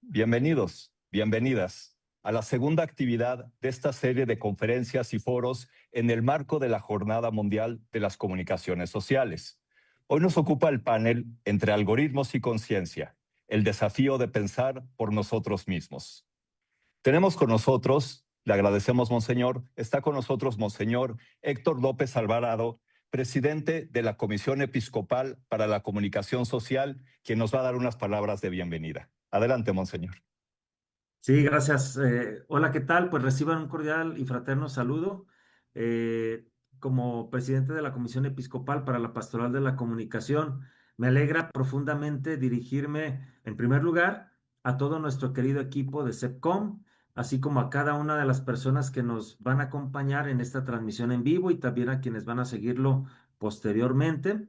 Bienvenidos, bienvenidas a la segunda actividad de esta serie de conferencias y foros en el marco de la Jornada Mundial de las Comunicaciones Sociales. Hoy nos ocupa el panel Entre algoritmos y conciencia, el desafío de pensar por nosotros mismos. Tenemos con nosotros, le agradecemos, Monseñor, está con nosotros Monseñor Héctor López Alvarado, presidente de la Comisión Episcopal para la Comunicación Social, quien nos va a dar unas palabras de bienvenida. Adelante, Monseñor. Sí, gracias. Hola, ¿qué tal? Pues reciban un cordial y fraterno saludo. Eh, Como presidente de la Comisión Episcopal para la Pastoral de la Comunicación, me alegra profundamente dirigirme, en primer lugar, a todo nuestro querido equipo de CEPCOM, así como a cada una de las personas que nos van a acompañar en esta transmisión en vivo y también a quienes van a seguirlo posteriormente.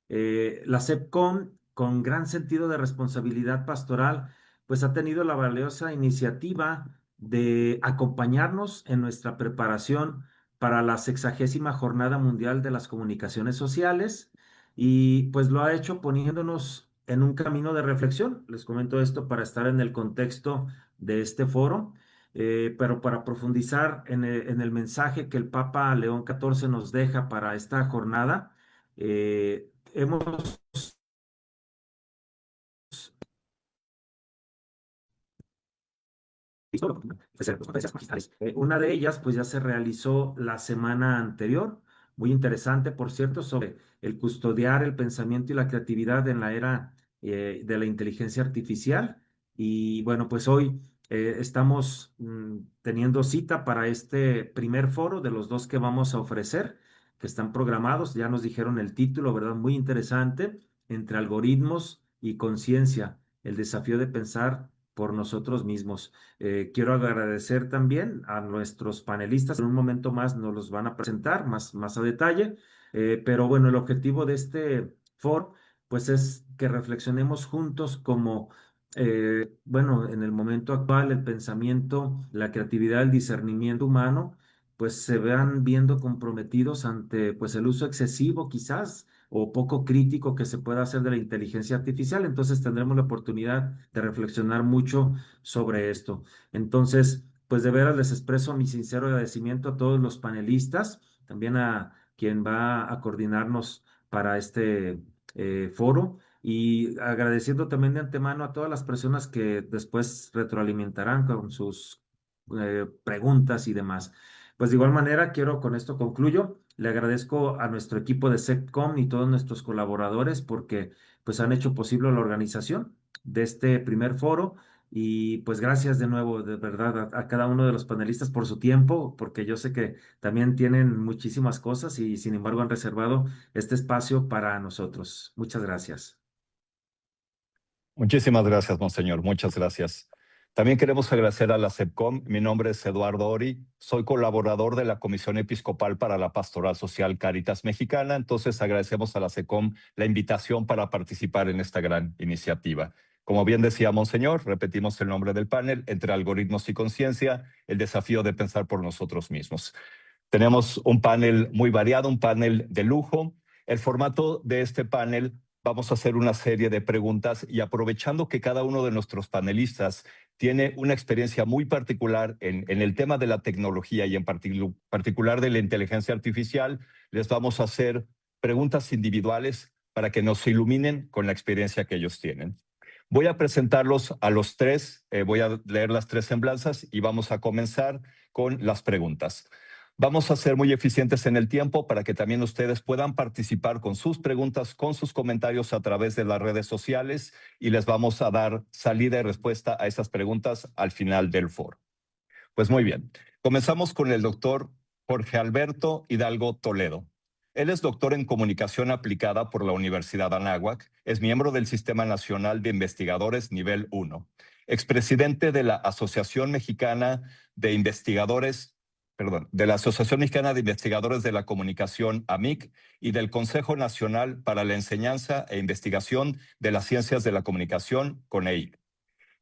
La CEPCOM, con gran sentido de responsabilidad pastoral, pues ha tenido la valiosa iniciativa de acompañarnos en nuestra preparación para la 60ª Jornada Mundial de las Comunicaciones Sociales y pues lo ha hecho poniéndonos en un camino de reflexión. Les comento esto para estar en el contexto de este foro, pero para profundizar en el mensaje que el Papa León XIV nos deja para esta jornada, hemos conferencias magistrales. Una de ellas, pues ya se realizó la semana anterior, muy interesante, por cierto, sobre el custodiar el pensamiento y la creatividad en la era de la inteligencia artificial. Y bueno, pues hoy estamos teniendo cita para este primer foro de los dos que vamos a ofrecer, que están programados. Ya nos dijeron el título, ¿verdad? Muy interesante, Entre algoritmos y conciencia, el desafío de pensar por nosotros mismos. Quiero agradecer también a nuestros panelistas. En un momento más nos los van a presentar más a detalle. Pero bueno, el objetivo de este foro, pues es que reflexionemos juntos como, bueno, en el momento actual, el pensamiento, la creatividad, el discernimiento humano, pues se vean viendo comprometidos ante, pues, el uso excesivo quizás o poco crítico que se pueda hacer de la inteligencia artificial. Entonces tendremos la oportunidad de reflexionar mucho sobre esto. Entonces, pues de veras les expreso mi sincero agradecimiento a todos los panelistas, también a quien va a coordinarnos para este foro y agradeciendo también de antemano a todas las personas que después retroalimentarán con sus preguntas y demás. Pues de igual manera, quiero con esto concluyo. Le agradezco a nuestro equipo de SecCom y todos nuestros colaboradores porque pues han hecho posible la organización de este primer foro y pues gracias de nuevo, de verdad, a cada uno de los panelistas por su tiempo, porque yo sé que también tienen muchísimas cosas y sin embargo han reservado este espacio para nosotros. Muchas gracias. Muchísimas gracias, Monseñor. Muchas gracias. También queremos agradecer a la CEPCOM. Mi nombre es Eduardo Ori. Soy colaborador de la Comisión Episcopal para la Pastoral Social Cáritas Mexicana. Entonces agradecemos a la CEPCOM la invitación para participar en esta gran iniciativa. Como bien decía Monseñor, repetimos el nombre del panel, Entre algoritmos y conciencia, el desafío de pensar por nosotros mismos. Tenemos un panel muy variado, un panel de lujo. El formato de este panel, vamos a hacer una serie de preguntas y aprovechando que cada uno de nuestros panelistas tiene una experiencia muy particular en el tema de la tecnología y en particular de la inteligencia artificial, les vamos a hacer preguntas individuales para que nos iluminen con la experiencia que ellos tienen. Voy a presentarlos a los tres, voy a leer las tres semblanzas y vamos a comenzar con las preguntas. Vamos a ser muy eficientes en el tiempo para que también ustedes puedan participar con sus preguntas, con sus comentarios a través de las redes sociales y les vamos a dar salida y respuesta a esas preguntas al final del foro. Pues muy bien, comenzamos con el doctor Jorge Alberto Hidalgo Toledo. Él es doctor en comunicación aplicada por la Universidad Anáhuac, es miembro del Sistema Nacional de Investigadores Nivel 1, expresidente de la Asociación Mexicana de Investigadores de la Comunicación, AMIC, y del Consejo Nacional para la Enseñanza e Investigación de las Ciencias de la Comunicación, CONEIC.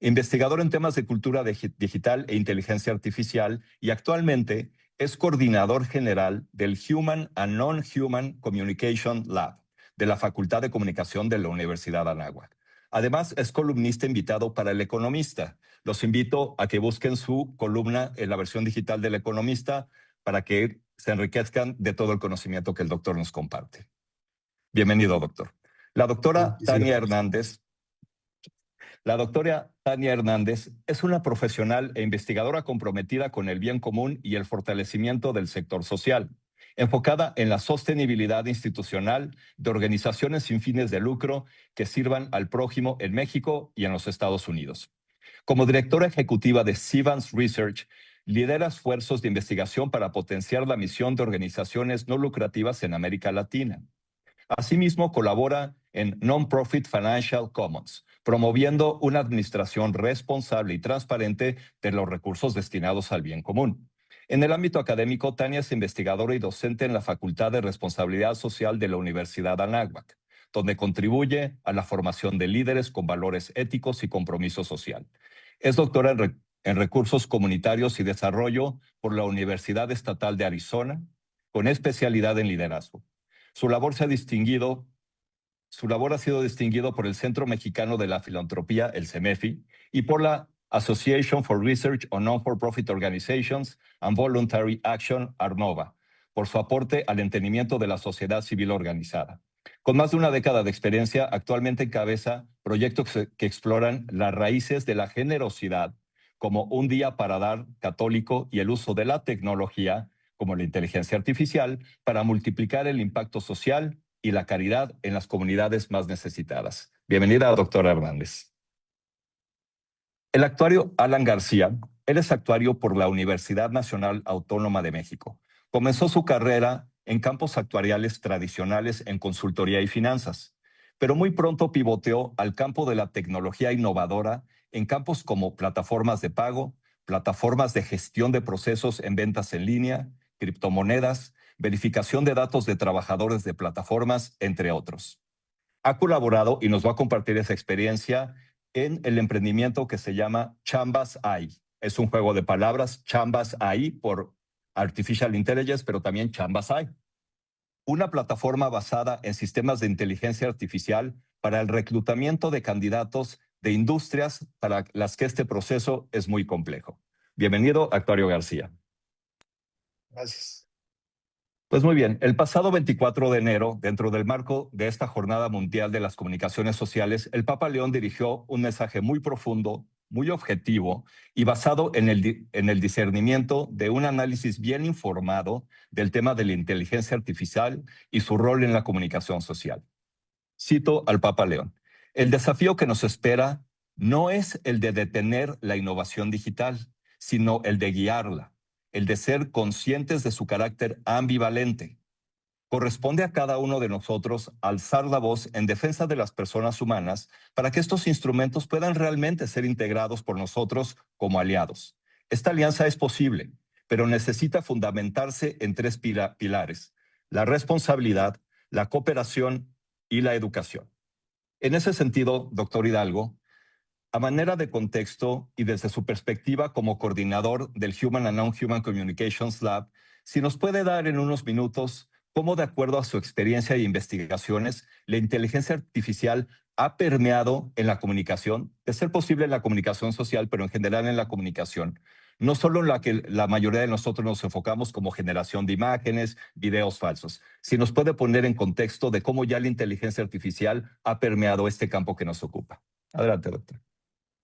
Investigador en temas de cultura digital e inteligencia artificial y actualmente es coordinador general del Human and Non-Human Communication Lab de la Facultad de Comunicación de la Universidad Anáhuac. Además, es columnista invitado para El Economista. Los invito a que busquen su columna en la versión digital del Economista para que se enriquezcan de todo el conocimiento que el doctor nos comparte. Bienvenido, doctor. La doctora Muchísimas Tania gracias. Hernández La doctora Tania Hernández es una profesional e investigadora comprometida con el bien común y el fortalecimiento del sector social, enfocada en la sostenibilidad institucional de organizaciones sin fines de lucro que sirvan al prójimo en México y en los Estados Unidos. Como directora ejecutiva de Sivans Research, lidera esfuerzos de investigación para potenciar la misión de organizaciones no lucrativas en América Latina. Asimismo, colabora en Non-Profit Financial Commons, promoviendo una administración responsable y transparente de los recursos destinados al bien común. En el ámbito académico, Tania es investigadora y docente en la Facultad de Responsabilidad Social de la Universidad Anáhuac, donde contribuye a la formación de líderes con valores éticos y compromiso social. Es doctora en Recursos Comunitarios y Desarrollo por la Universidad Estatal de Arizona, con especialidad en liderazgo. Su labor ha sido distinguido por el Centro Mexicano de la Filantropía, el CEMEFI, y por la Association for Research on Non-for-Profit Organizations and Voluntary Action, ARNOVA, por su aporte al entendimiento de la sociedad civil organizada. Con más de una década de experiencia, actualmente encabeza proyectos que exploran las raíces de la generosidad, como Un Día para Dar católico y el uso de la tecnología, como la inteligencia artificial, para multiplicar el impacto social y la caridad en las comunidades más necesitadas. Bienvenida, doctora Hernández. El actuario Alan García, él es actuario por la Universidad Nacional Autónoma de México. Comenzó su carrera en campos actuariales tradicionales en consultoría y finanzas, pero muy pronto pivoteó al campo de la tecnología innovadora en campos como plataformas de pago, plataformas de gestión de procesos en ventas en línea, criptomonedas, verificación de datos de trabajadores de plataformas, entre otros. Ha colaborado y nos va a compartir esa experiencia en el emprendimiento que se llama Chambas AI. Es un juego de palabras, Chambas AI por Artificial Intelligence, pero también Chambas AI. Una plataforma basada en sistemas de inteligencia artificial para el reclutamiento de candidatos de industrias para las que este proceso es muy complejo. Bienvenido, Actuario García. Gracias. Pues muy bien, el pasado 24 de enero, dentro del marco de esta Jornada Mundial de las Comunicaciones Sociales, el Papa León dirigió un mensaje muy profundo, muy objetivo y basado en el discernimiento de un análisis bien informado del tema de la inteligencia artificial y su rol en la comunicación social. Cito al Papa León: el desafío que nos espera no es el de detener la innovación digital, sino el de guiarla, el de ser conscientes de su carácter ambivalente. Corresponde a cada uno de nosotros alzar la voz en defensa de las personas humanas para que estos instrumentos puedan realmente ser integrados por nosotros como aliados. Esta alianza es posible, pero necesita fundamentarse en tres pilares: la responsabilidad, la cooperación y la educación. En ese sentido, doctor Hidalgo, a manera de contexto y desde su perspectiva como coordinador del Human and Non-Human Communications Lab, si nos puede dar en unos minutos cómo, de acuerdo a su experiencia e investigaciones, la inteligencia artificial ha permeado en la comunicación, de ser posible en la comunicación social, pero en general en la comunicación, no solo en la que la mayoría de nosotros nos enfocamos como generación de imágenes, videos falsos. Si nos puede poner en contexto de cómo ya la inteligencia artificial ha permeado este campo que nos ocupa. Adelante, doctor.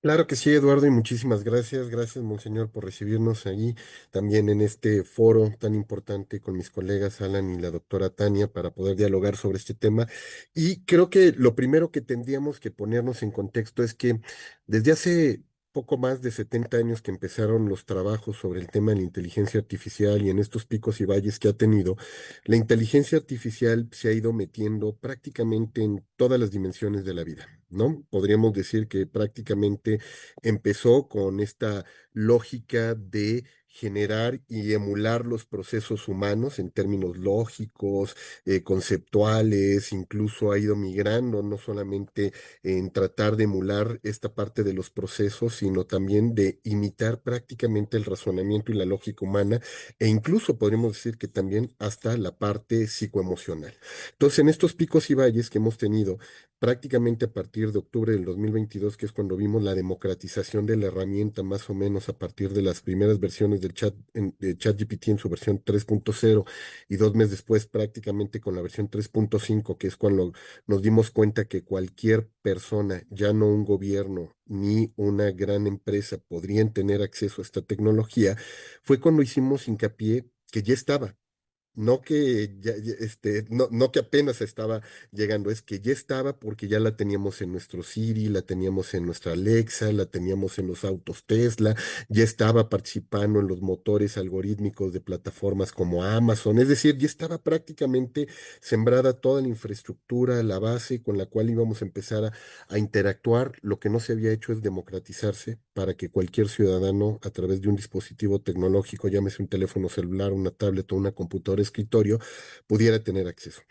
Claro que sí, Eduardo, y muchísimas gracias. Gracias, Monseñor, por recibirnos allí, también en este foro tan importante con mis colegas Alan y la doctora Tania para poder dialogar sobre este tema. Y creo que lo primero que tendríamos que ponernos en contexto es que desde hace poco más de 70 años que empezaron los trabajos sobre el tema de la inteligencia artificial y en estos picos y valles que ha tenido, la inteligencia artificial se ha ido metiendo prácticamente en todas las dimensiones de la vida, ¿no? Podríamos decir que prácticamente empezó con esta lógica de generar y emular los procesos humanos en términos lógicos, conceptuales, incluso ha ido migrando no solamente en tratar de emular esta parte de los procesos, sino también de imitar prácticamente el razonamiento y la lógica humana, e incluso podríamos decir que también hasta la parte psicoemocional. Entonces, en estos picos y valles que hemos tenido prácticamente a partir de octubre del 2022, que es cuando vimos la democratización de la herramienta, más o menos a partir de las primeras versiones del de ChatGPT en su versión 3.0, y 2 meses después prácticamente con la versión 3.5, que es cuando nos dimos cuenta que cualquier persona, ya no un gobierno ni una gran empresa, podrían tener acceso a esta tecnología, fue cuando hicimos hincapié que ya estaba. No que no que apenas estaba llegando, es que ya estaba porque ya la teníamos en nuestro Siri, la teníamos en nuestra Alexa, la teníamos en los autos Tesla, ya estaba participando en los motores algorítmicos de plataformas como Amazon, es decir, ya estaba prácticamente sembrada toda la infraestructura, la base con la cual íbamos a empezar a interactuar. Lo que no se había hecho es democratizarse para que cualquier ciudadano, a través de un dispositivo tecnológico, llámese un teléfono celular, una tablet o una computadora de escritorio, pudiera tener acceso.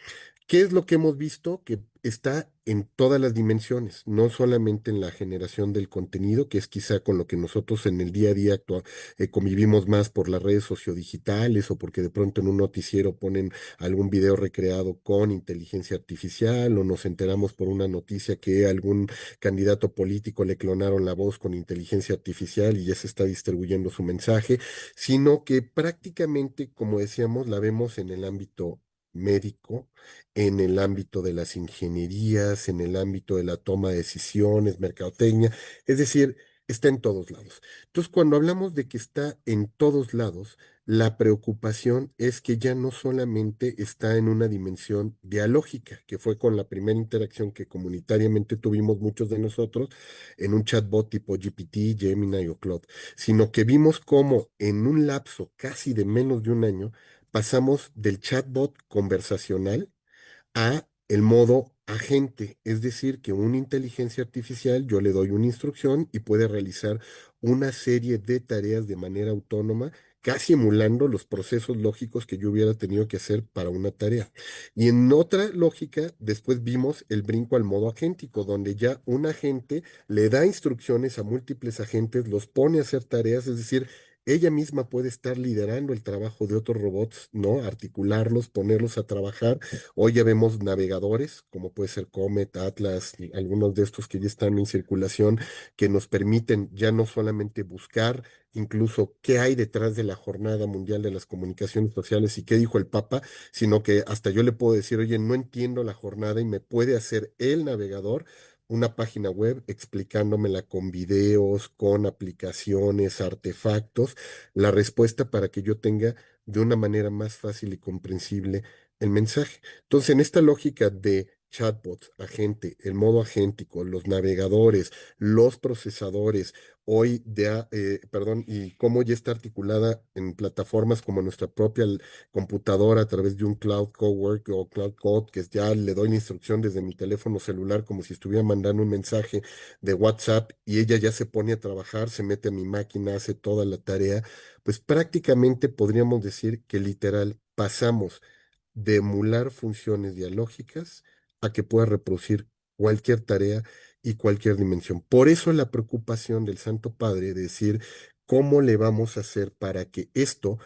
¿Qué es lo que hemos visto? Que está en todas las dimensiones, no solamente en la generación del contenido, que es quizá con lo que nosotros en el día a día convivimos más por las redes sociodigitales, o porque de pronto en un noticiero ponen algún video recreado con inteligencia artificial, o nos enteramos por una noticia que algún candidato político le clonaron la voz con inteligencia artificial y ya se está distribuyendo su mensaje, sino que prácticamente, como decíamos, la vemos en el ámbito médico, en el ámbito de las ingenierías, en el ámbito de la toma de decisiones, mercadotecnia, es decir, está en todos lados. Entonces, cuando hablamos de que está en todos lados, la preocupación es que ya no solamente está en una dimensión dialógica, que fue con la primera interacción que comunitariamente tuvimos muchos de nosotros en un chatbot tipo GPT, Gemini o Claude, sino que vimos cómo en un lapso casi de menos de un año pasamos del chatbot conversacional a el modo agente, es decir, que una inteligencia artificial yo le doy una instrucción y puede realizar una serie de tareas de manera autónoma, casi emulando los procesos lógicos que yo hubiera tenido que hacer para una tarea. Y en otra lógica, después vimos el brinco al modo agéntico, donde ya un agente le da instrucciones a múltiples agentes, los pone a hacer tareas, es decir, ella misma puede estar liderando el trabajo de otros robots, ¿no? Articularlos, ponerlos a trabajar. Hoy ya vemos navegadores, como puede ser Comet, Atlas, y algunos de estos que ya están en circulación, que nos permiten ya no solamente buscar incluso qué hay detrás de la Jornada Mundial de las Comunicaciones Sociales y qué dijo el Papa, sino que hasta yo le puedo decir, oye, no entiendo la jornada, y me puede hacer el navegador una página web explicándomela con videos, con aplicaciones, artefactos, la respuesta para que yo tenga de una manera más fácil y comprensible el mensaje. Entonces, en esta lógica de chatbots, agente, el modo agéntico, los navegadores, los procesadores, hoy perdón, y cómo ya está articulada en plataformas como nuestra propia computadora a través de un cloud cowork o cloud code, que ya le doy la instrucción desde mi teléfono celular como si estuviera mandando un mensaje de WhatsApp, y ella ya se pone a trabajar, se mete a mi máquina, hace toda la tarea. Pues prácticamente podríamos decir que literal pasamos de emular funciones dialógicas a que pueda reproducir cualquier tarea y cualquier dimensión. Por eso la preocupación del Santo Padre de decir cómo le vamos a hacer para que esto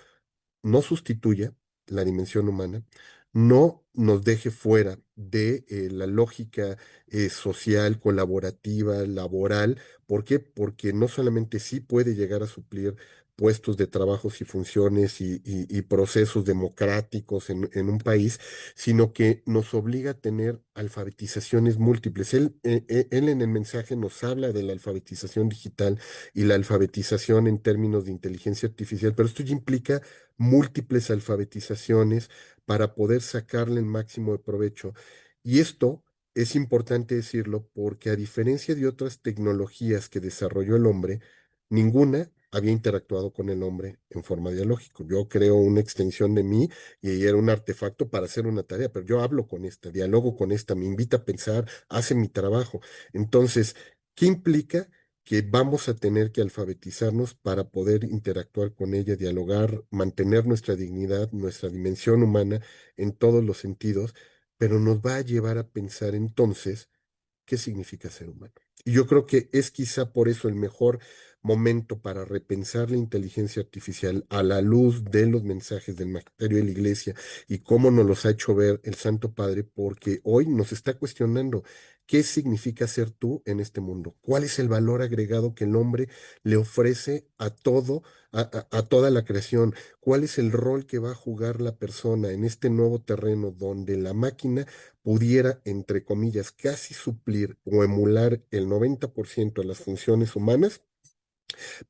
no sustituya la dimensión humana, no nos deje fuera de la lógica social, colaborativa, laboral. ¿Por qué? Porque no solamente sí puede llegar a suplir puestos de trabajos y funciones y procesos democráticos en un país, sino que nos obliga a tener alfabetizaciones múltiples. Él en el mensaje nos habla de la alfabetización digital y la alfabetización en términos de inteligencia artificial, pero esto ya implica múltiples alfabetizaciones para poder sacarle el máximo de provecho. Y esto es importante decirlo porque, a diferencia de otras tecnologías que desarrolló el hombre, ninguna había interactuado con el hombre en forma dialógica. Yo creo una extensión de mí y era un artefacto para hacer una tarea, pero yo hablo con esta, dialogo con esta, me invita a pensar, hace mi trabajo. Entonces, ¿qué implica? que vamos a tener que alfabetizarnos para poder interactuar con ella, dialogar, mantener nuestra dignidad, nuestra dimensión humana en todos los sentidos, pero nos va a llevar a pensar entonces qué significa ser humano. Y yo creo que es quizá por eso el mejor momento para repensar la inteligencia artificial a la luz de los mensajes del magisterio de la Iglesia y cómo nos los ha hecho ver el Santo Padre, porque hoy nos está cuestionando qué significa ser tú en este mundo, cuál es el valor agregado que el hombre le ofrece a todo, a toda la creación, cuál es el rol que va a jugar la persona en este nuevo terreno donde la máquina pudiera, entre comillas, casi suplir o emular el 90% de las funciones humanas,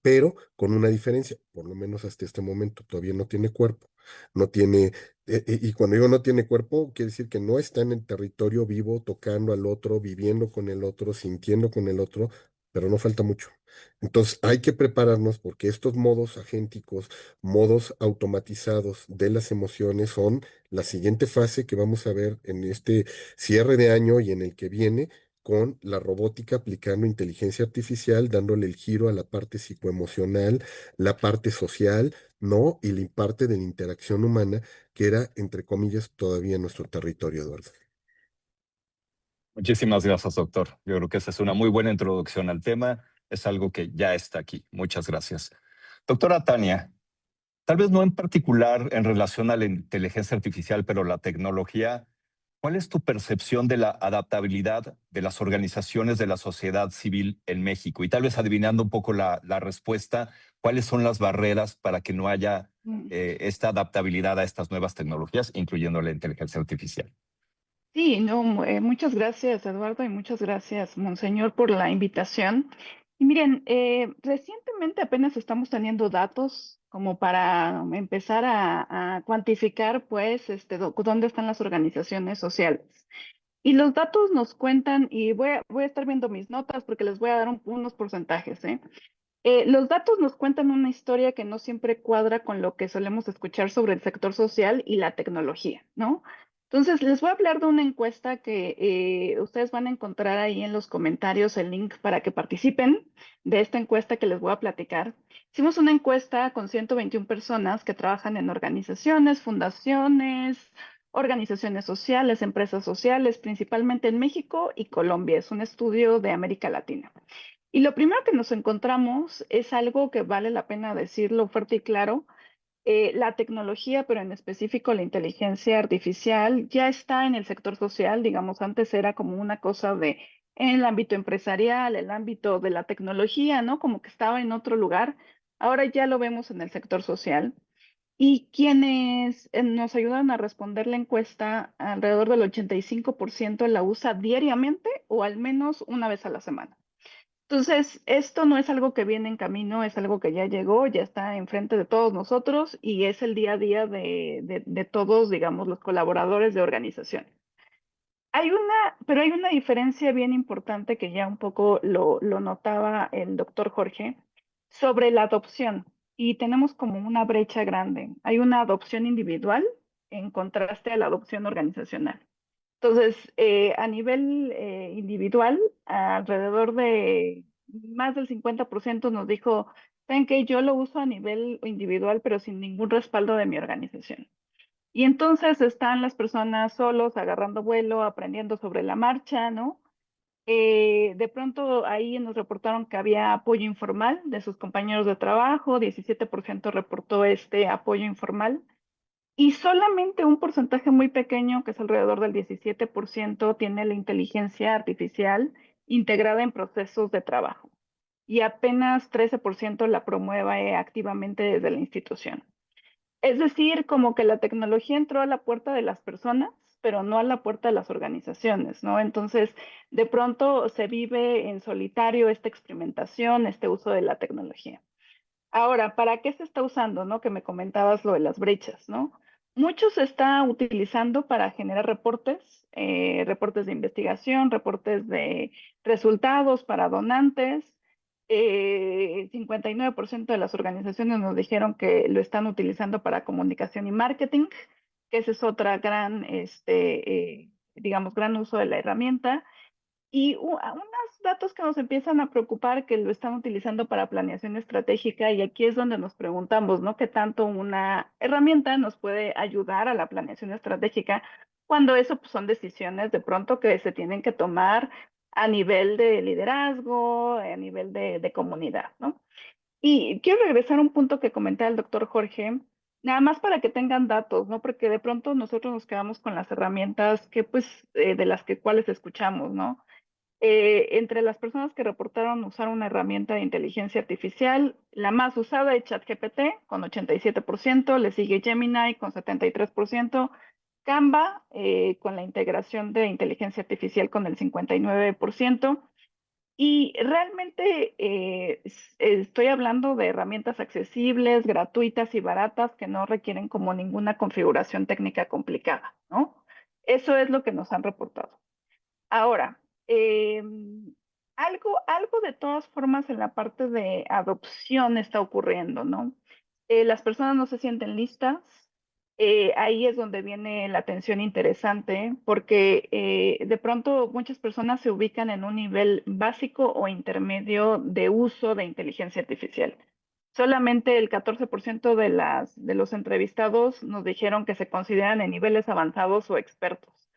pero con una diferencia, por lo menos hasta este momento, todavía no tiene cuerpo, no tiene, y cuando digo no tiene cuerpo, quiere decir que no está en el territorio vivo, tocando al otro, viviendo con el otro, sintiendo con el otro, pero no falta mucho. Entonces hay que prepararnos porque estos modos agénticos, modos automatizados de las emociones son la siguiente fase que vamos a ver en este cierre de año y en el que viene con la robótica aplicando inteligencia artificial, dándole el giro a la parte psicoemocional, la parte social, ¿no? Y la parte de la interacción humana, que era, entre comillas, todavía nuestro territorio, Eduardo. Muchísimas gracias, doctor. Yo creo que esa es una muy buena introducción al tema. Es algo que ya está aquí. Muchas gracias. Doctora Tania, tal vez no en particular en relación a la inteligencia artificial, pero la tecnología, ¿cuál es tu percepción de la adaptabilidad de las organizaciones de la sociedad civil en México? Y tal vez adivinando un poco la respuesta, ¿cuáles son las barreras para que no haya esta adaptabilidad a estas nuevas tecnologías, incluyendo la inteligencia artificial? Sí, no, muchas gracias, Eduardo, y muchas gracias, Monseñor, por la invitación. Y miren, recientemente apenas estamos teniendo datos como para empezar a cuantificar, pues, dónde están las organizaciones sociales. Y los datos nos cuentan, y voy a estar viendo mis notas porque les voy a dar unos porcentajes, ¿eh? Los datos nos cuentan una historia que no siempre cuadra con lo que solemos escuchar sobre el sector social y la tecnología, ¿no? Entonces, les voy a hablar de una encuesta que ustedes van a encontrar ahí en los comentarios el link para que participen de esta encuesta que les voy a platicar. Hicimos una encuesta con 121 personas que trabajan en organizaciones, fundaciones, organizaciones sociales, empresas sociales, principalmente en México y Colombia. Es un estudio de América Latina. Y lo primero que nos encontramos es algo que vale la pena decirlo fuerte y claro. La tecnología, pero en específico la inteligencia artificial, ya está en el sector social. Digamos, antes era como una cosa de en el ámbito empresarial, el ámbito de la tecnología, ¿no? Como que estaba en otro lugar. Ahora ya lo vemos en el sector social. Y quienes nos ayudan a responder la encuesta, alrededor del 85% la usa diariamente o al menos una vez a la semana. Entonces, esto no es algo que viene en camino, es algo que ya llegó, ya está enfrente de todos nosotros y es el día a día de todos, digamos, los colaboradores de organización. Pero hay una diferencia bien importante que ya un poco lo notaba el doctor Jorge sobre la adopción y tenemos como una brecha grande. Hay una adopción individual en contraste a la adopción organizacional. Entonces, a nivel individual, alrededor de más del 50% nos dijo, ¿saben qué? Yo lo uso a nivel individual, pero sin ningún respaldo de mi organización. Y entonces están las personas solos, agarrando vuelo, aprendiendo sobre la marcha, ¿no? De pronto ahí nos reportaron que había apoyo informal de sus compañeros de trabajo, 17% reportó este apoyo informal. Y solamente un porcentaje muy pequeño, que es alrededor del 17%, tiene la inteligencia artificial integrada en procesos de trabajo. Y apenas 13% la promueve activamente desde la institución. Es decir, como que la tecnología entró a la puerta de las personas, pero no a la puerta de las organizaciones, ¿no? Entonces, de pronto se vive en solitario esta experimentación, este uso de la tecnología. Ahora, ¿para qué se está usando, no? Que me comentabas lo de las brechas, ¿no? Mucho se está utilizando para generar reportes, reportes de investigación, reportes de resultados para donantes. 59% de las organizaciones nos dijeron que lo están utilizando para comunicación y marketing, que ese es otra gran, digamos, gran uso de la herramienta. Y unos datos que nos empiezan a preocupar que lo están utilizando para planeación estratégica, y aquí es donde nos preguntamos, ¿no? ¿Qué tanto una herramienta nos puede ayudar a la planeación estratégica cuando eso pues, son decisiones de pronto que se tienen que tomar a nivel de liderazgo, a nivel de comunidad, ¿no? Y quiero regresar a un punto que comentaba el doctor Jorge, nada más para que tengan datos, ¿no? Porque de pronto nosotros nos quedamos con las herramientas que, pues, de las que cuales escuchamos, ¿no? Entre las personas que reportaron usar una herramienta de inteligencia artificial, la más usada es ChatGPT con 87%, le sigue Gemini con 73%, Canva con la integración de inteligencia artificial con el 59%. Y realmente estoy hablando de herramientas accesibles, gratuitas y baratas que no requieren como ninguna configuración técnica complicada, ¿no? Eso es lo que nos han reportado. Ahora, algo de todas formas en la parte de adopción está ocurriendo, ¿no? Las personas no se sienten listas. Ahí es donde viene la atención interesante, porque de pronto muchas personas se ubican en un nivel básico o intermedio de uso de inteligencia artificial. Solamente el 14% de los entrevistados nos dijeron que se consideran en niveles avanzados o expertos.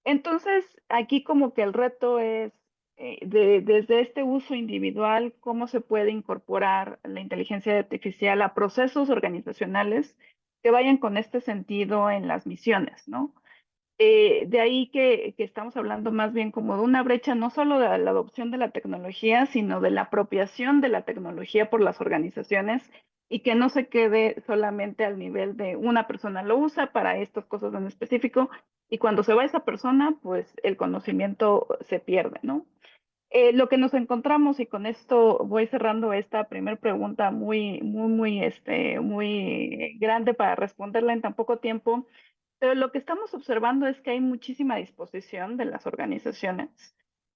Entonces, aquí como que el reto es, desde este uso individual, cómo se puede incorporar la inteligencia artificial a procesos organizacionales que vayan con este sentido en las misiones, ¿no? De ahí que estamos hablando más bien como de una brecha no solo de la adopción de la tecnología, sino de la apropiación de la tecnología por las organizaciones, y que no se quede solamente al nivel de una persona lo usa para estas cosas en específico, y cuando se va esa persona, pues el conocimiento se pierde, ¿no? Lo que nos encontramos, y con esto voy cerrando esta primera pregunta muy grande para responderla en tan poco tiempo, pero lo que estamos observando es que hay muchísima disposición de las organizaciones.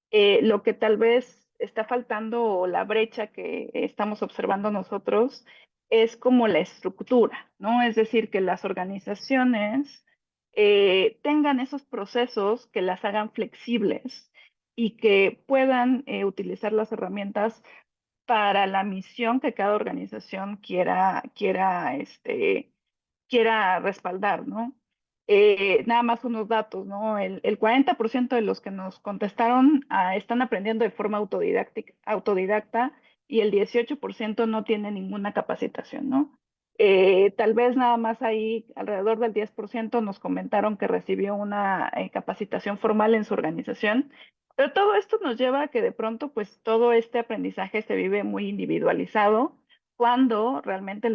Lo que tal vez está faltando, o la brecha que estamos observando nosotros, es como la estructura, ¿no? Es decir, que las organizaciones tengan esos procesos que las hagan flexibles y que puedan utilizar las herramientas para la misión que cada organización quiera respaldar, ¿no? Nada más unos datos, ¿no? El 40% de los que nos contestaron están aprendiendo de forma autodidacta, y el 18% no tiene ninguna capacitación, ¿no? Tal vez nada más ahí alrededor del 10% nos comentaron que recibió una capacitación formal en su organización, pero todo esto nos lleva a que de pronto pues todo este aprendizaje se vive muy individualizado, cuando realmente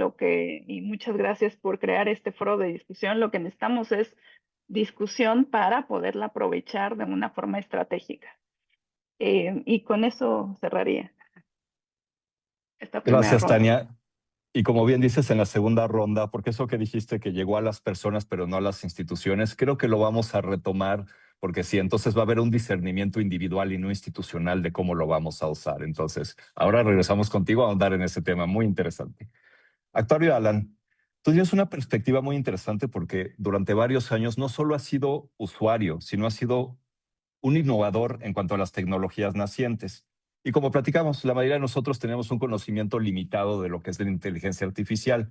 y muchas gracias por crear este foro de discusión, lo que necesitamos es discusión para poderla aprovechar de una forma estratégica. Y con eso cerraría esta primera Gracias, ronda. Tania. Y como bien dices en la segunda ronda, porque eso que dijiste que llegó a las personas pero no a las instituciones, creo que lo vamos a retomar, porque sí, entonces va a haber un discernimiento individual y no institucional de cómo lo vamos a usar. Entonces, ahora regresamos contigo a ahondar en ese tema muy interesante. Actuario Alan, tú tienes una perspectiva muy interesante porque durante varios años no solo has sido usuario, sino has sido un innovador en cuanto a las tecnologías nacientes. Y como platicamos, la mayoría de nosotros tenemos un conocimiento limitado de lo que es la inteligencia artificial.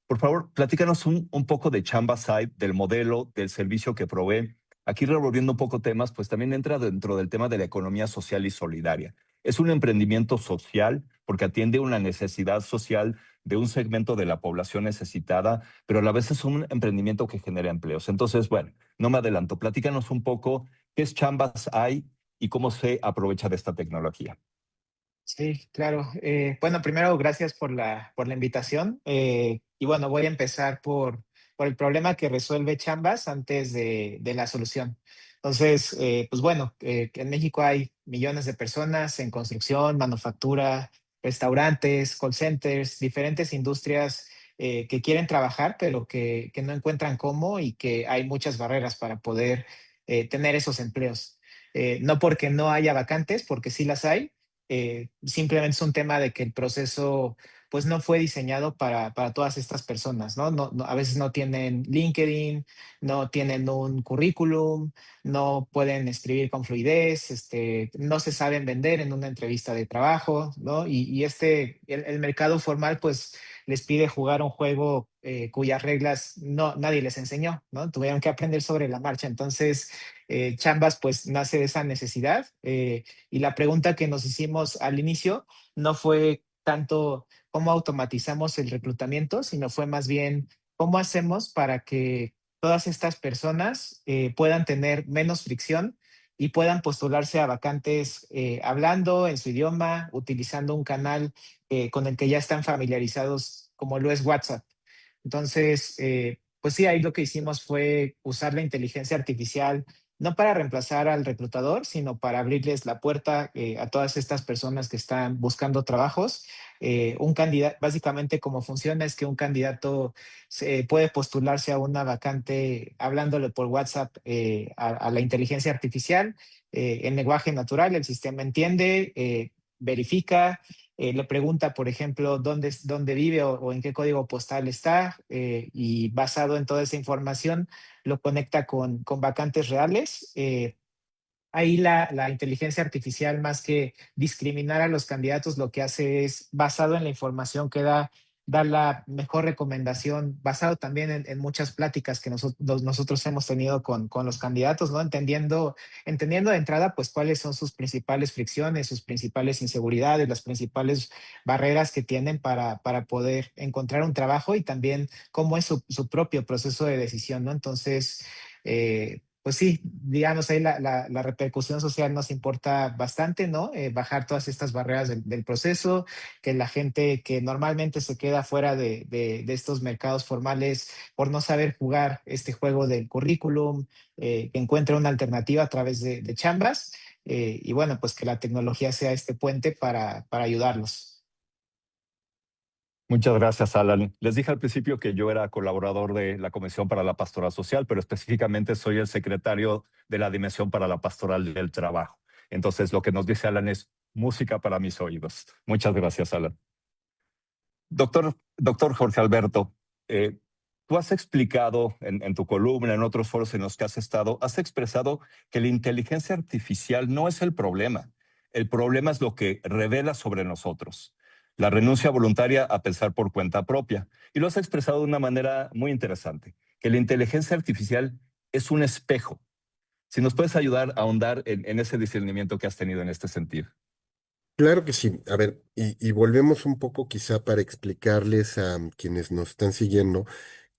Por favor, platícanos un poco de Chambasite, del modelo, del servicio que provee. Aquí revolviendo un poco temas, pues también entra dentro del tema de la economía social y solidaria. Es un emprendimiento social porque atiende una necesidad social de un segmento de la población necesitada, pero a la vez es un emprendimiento que genera empleos. Entonces, bueno, no me adelanto. Platícanos un poco qué es Chambas hay y cómo se aprovecha de esta tecnología. Sí, claro. Bueno, primero, gracias por la invitación. Y bueno, voy a empezar por el problema que resuelve Chambas antes de la solución. Entonces, pues bueno, que en México hay millones de personas en construcción, manufactura, restaurantes, call centers, diferentes industrias que quieren trabajar, pero que no encuentran cómo, y que hay muchas barreras para poder tener esos empleos. No porque no haya vacantes, porque sí las hay, simplemente es un tema de que el proceso pues no fue diseñado para todas estas personas, ¿no? A veces no tienen LinkedIn, no tienen un currículum, no pueden escribir con fluidez, no se saben vender en una entrevista de trabajo, ¿no? El mercado formal, pues les pide jugar un juego cuyas reglas nadie les enseñó, ¿no? Tuvieron que aprender sobre la marcha. Entonces, Chambas, pues nace de esa necesidad. Y la pregunta que nos hicimos al inicio no fue tanto cómo automatizamos el reclutamiento, sino fue más bien cómo hacemos para que todas estas personas puedan tener menos fricción y puedan postularse a vacantes hablando en su idioma, utilizando un canal con el que ya están familiarizados, como lo es WhatsApp. Entonces, pues sí, ahí lo que hicimos fue usar la inteligencia artificial no para reemplazar al reclutador, sino para abrirles la puerta a todas estas personas que están buscando trabajos. Un candidato, básicamente como funciona es que un candidato puede postularse a una vacante hablándole por WhatsApp a la inteligencia artificial en lenguaje natural. El sistema entiende, verifica, le pregunta, por ejemplo, dónde vive o en qué código postal está, y basado en toda esa información lo conecta con vacantes reales. Ahí la inteligencia artificial, más que discriminar a los candidatos, lo que hace es, basado en la información que da, dar la mejor recomendación, basado también en muchas pláticas que nosotros hemos tenido con los candidatos, ¿no? Entendiendo de entrada, pues, cuáles son sus principales fricciones, sus principales inseguridades, las principales barreras que tienen para poder encontrar un trabajo y también cómo es su propio proceso de decisión, ¿no? Entonces, pues sí, digamos, ahí la repercusión social nos importa bastante, ¿no? Bajar todas estas barreras del proceso, que la gente que normalmente se queda fuera de estos mercados formales por no saber jugar este juego del currículum, que encuentre una alternativa a través de Chambas, y bueno, pues que la tecnología sea este puente para ayudarlos. Muchas gracias, Alan. Les dije al principio que yo era colaborador de la Comisión para la Pastoral Social, pero específicamente soy el secretario de la Dimensión para la Pastoral del Trabajo. Entonces, lo que nos dice Alan es música para mis oídos. Muchas gracias, Alan. Doctor Jorge Alberto, tú has explicado en tu columna, en otros foros en los que has estado, has expresado que la inteligencia artificial no es el problema. El problema es lo que revela sobre nosotros. La renuncia voluntaria a pensar por cuenta propia. Y lo has expresado de una manera muy interesante, que la inteligencia artificial es un espejo. Si nos puedes ayudar a ahondar en ese discernimiento que has tenido en este sentido. Claro que sí. A ver, y volvemos un poco quizá para explicarles a quienes nos están siguiendo.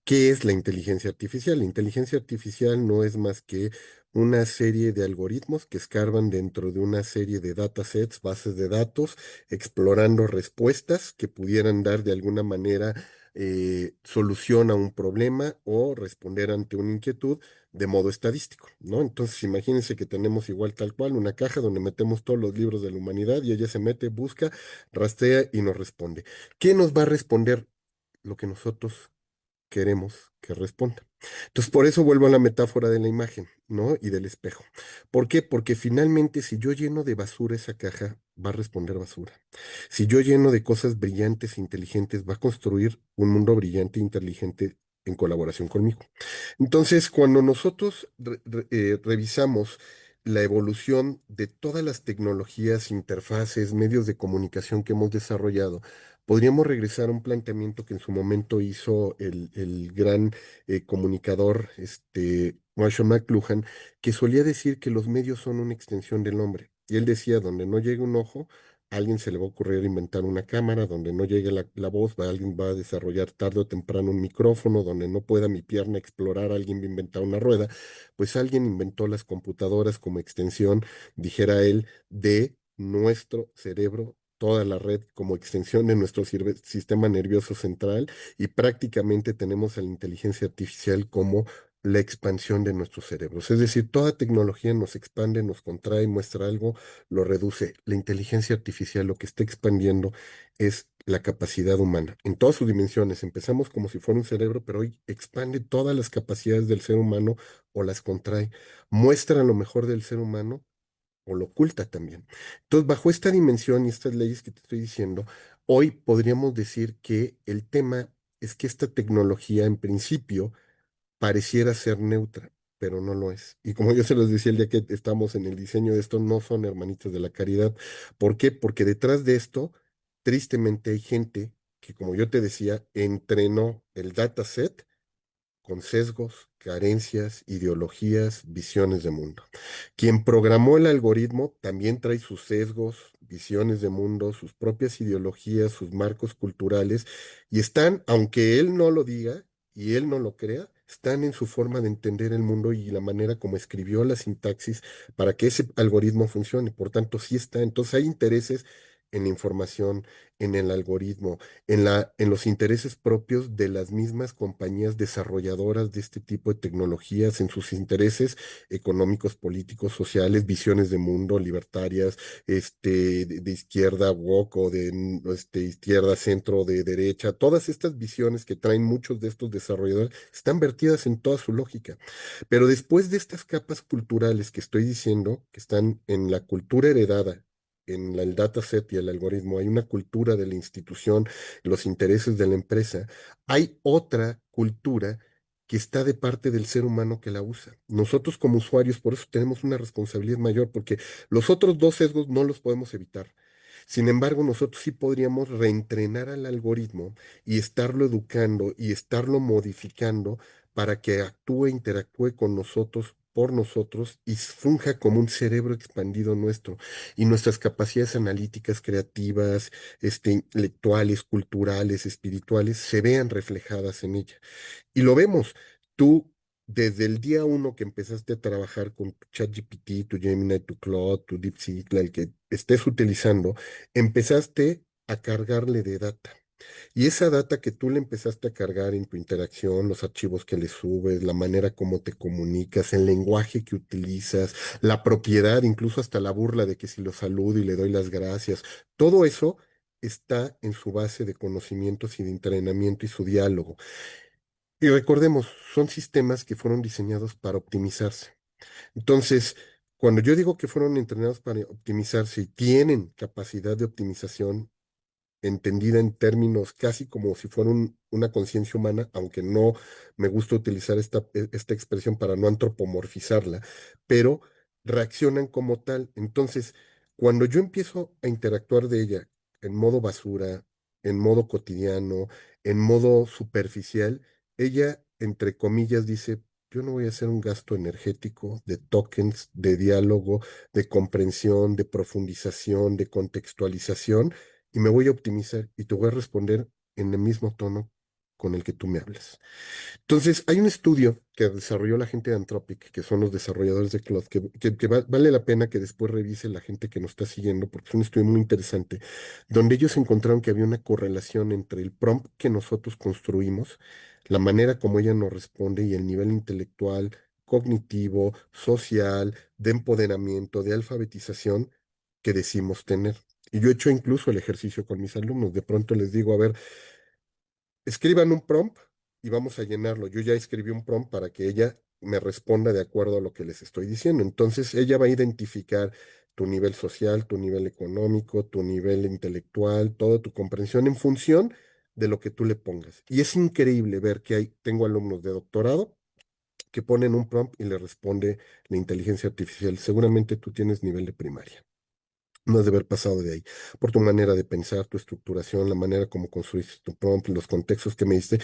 ¿Qué es la inteligencia artificial? La inteligencia artificial no es más que una serie de algoritmos que escarban dentro de una serie de datasets, bases de datos, explorando respuestas que pudieran dar de alguna manera solución a un problema o responder ante una inquietud de modo estadístico, ¿no? Entonces, imagínense que tenemos igual tal cual una caja donde metemos todos los libros de la humanidad y ella se mete, busca, rastrea y nos responde. ¿Qué nos va a responder? Lo que nosotros queremos que responda. Entonces, por eso vuelvo a la metáfora de la imagen, ¿no? Y del espejo. ¿Por qué? Porque finalmente, si yo lleno de basura esa caja, va a responder basura. Si yo lleno de cosas brillantes e inteligentes, va a construir un mundo brillante e inteligente en colaboración conmigo. Entonces, cuando nosotros revisamos la evolución de todas las tecnologías, interfaces, medios de comunicación que hemos desarrollado, podríamos regresar a un planteamiento que en su momento hizo el gran comunicador, Marshall McLuhan, que solía decir que los medios son una extensión del hombre. Y él decía, donde no llegue un ojo, a alguien se le va a ocurrir inventar una cámara, donde no llegue la voz, alguien va a desarrollar tarde o temprano un micrófono, donde no pueda mi pierna explorar, alguien va a inventar una rueda, pues alguien inventó las computadoras como extensión, dijera él, de nuestro cerebro, toda la red como extensión de nuestro sistema nervioso central, y prácticamente tenemos a la inteligencia artificial como la expansión de nuestros cerebros. Es decir, toda tecnología nos expande, nos contrae, muestra algo, lo reduce. La inteligencia artificial lo que está expandiendo es la capacidad humana en todas sus dimensiones. Empezamos como si fuera un cerebro, pero hoy expande todas las capacidades del ser humano o las contrae. Muestra lo mejor del ser humano o lo oculta también. Entonces, bajo esta dimensión y estas leyes que te estoy diciendo, hoy podríamos decir que el tema es que esta tecnología en principio pareciera ser neutra, pero no lo es. Y como yo se los decía el día que estamos en el diseño de esto, no son hermanitos de la caridad. ¿Por qué? Porque detrás de esto, tristemente hay gente que, como yo te decía, entrenó el dataset con sesgos, carencias, ideologías, visiones de mundo. Quien programó el algoritmo también trae sus sesgos, visiones de mundo, sus propias ideologías, sus marcos culturales, y están, aunque él no lo diga y él no lo crea, están en su forma de entender el mundo y la manera como escribió la sintaxis para que ese algoritmo funcione. Por tanto, sí está. Entonces hay intereses en la información, en el algoritmo, en los intereses propios de las mismas compañías desarrolladoras de este tipo de tecnologías, en sus intereses económicos, políticos, sociales, visiones de mundo, libertarias, de izquierda, woke, o de izquierda, centro, de derecha. Todas estas visiones que traen muchos de estos desarrolladores están vertidas en toda su lógica. Pero después de estas capas culturales que estoy diciendo, que están en la cultura heredada, el dataset y el algoritmo, hay una cultura de la institución, los intereses de la empresa, hay otra cultura que está de parte del ser humano que la usa. Nosotros como usuarios, por eso tenemos una responsabilidad mayor, porque los otros dos sesgos no los podemos evitar. Sin embargo, nosotros sí podríamos reentrenar al algoritmo y estarlo educando y estarlo modificando para que actúe, interactúe con nosotros, por nosotros y funja como un cerebro expandido nuestro y nuestras capacidades analíticas, creativas, intelectuales, culturales, espirituales, se vean reflejadas en ella. Y lo vemos. Tú, desde el día uno que empezaste a trabajar con tu ChatGPT, tu Gemini, tu Claude, tu DeepSeek, el que estés utilizando, empezaste a cargarle de data. Y esa data que tú le empezaste a cargar en tu interacción, los archivos que le subes, la manera como te comunicas, el lenguaje que utilizas, la propiedad, incluso hasta la burla de que si lo saludo y le doy las gracias, todo eso está en su base de conocimientos y de entrenamiento y su diálogo. Y recordemos, son sistemas que fueron diseñados para optimizarse. Entonces, cuando yo digo que fueron entrenados para optimizarse y tienen capacidad de optimización, entendida en términos casi como si fuera una conciencia humana, aunque no me gusta utilizar esta expresión para no antropomorfizarla, pero reaccionan como tal. Entonces, cuando yo empiezo a interactuar de ella en modo basura, en modo cotidiano, en modo superficial, ella, entre comillas, dice, yo no voy a hacer un gasto energético de tokens, de diálogo, de comprensión, de profundización, de contextualización y me voy a optimizar y te voy a responder en el mismo tono con el que tú me hablas. Entonces, hay un estudio que desarrolló la gente de Anthropic, que son los desarrolladores de Claude, que vale la pena que después revise la gente que nos está siguiendo, porque es un estudio muy interesante, donde ellos encontraron que había una correlación entre el prompt que nosotros construimos, la manera como ella nos responde y el nivel intelectual, cognitivo, social, de empoderamiento, de alfabetización que decimos tener. Y yo he hecho incluso el ejercicio con mis alumnos. De pronto les digo, a ver, escriban un prompt y vamos a llenarlo. Yo ya escribí un prompt para que ella me responda de acuerdo a lo que les estoy diciendo. Entonces, ella va a identificar tu nivel social, tu nivel económico, tu nivel intelectual, toda tu comprensión en función de lo que tú le pongas. Y es increíble ver que tengo alumnos de doctorado que ponen un prompt y le responde la inteligencia artificial. Seguramente tú tienes nivel de primaria. No has de haber pasado de ahí, por tu manera de pensar, tu estructuración, la manera como construiste tu prompt, los contextos que me diste,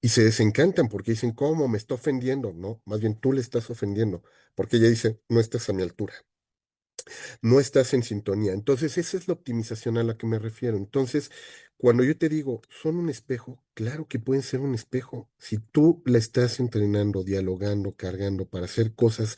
y se desencantan porque dicen, ¿cómo? Me está ofendiendo. No, más bien tú le estás ofendiendo, porque ella dice, no estás a mi altura, no estás en sintonía. Entonces, esa es la optimización a la que me refiero. Entonces, cuando yo te digo, son un espejo, claro que pueden ser un espejo. Si tú la estás entrenando, dialogando, cargando para hacer cosas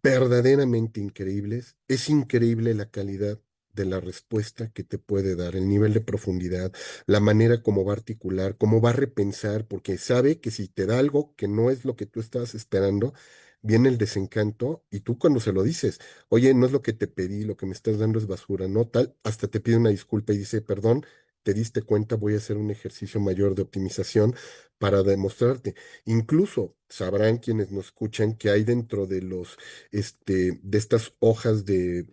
verdaderamente increíbles. Es increíble la calidad de la respuesta que te puede dar, el nivel de profundidad, la manera como va a articular, cómo va a repensar, porque sabe que si te da algo que no es lo que tú estabas esperando, viene el desencanto y tú cuando se lo dices, oye, no es lo que te pedí, lo que me estás dando es basura, no tal, hasta te pide una disculpa y dice, perdón, te diste cuenta, voy a hacer un ejercicio mayor de optimización para demostrarte. Incluso sabrán quienes nos escuchan que hay dentro de de estas hojas de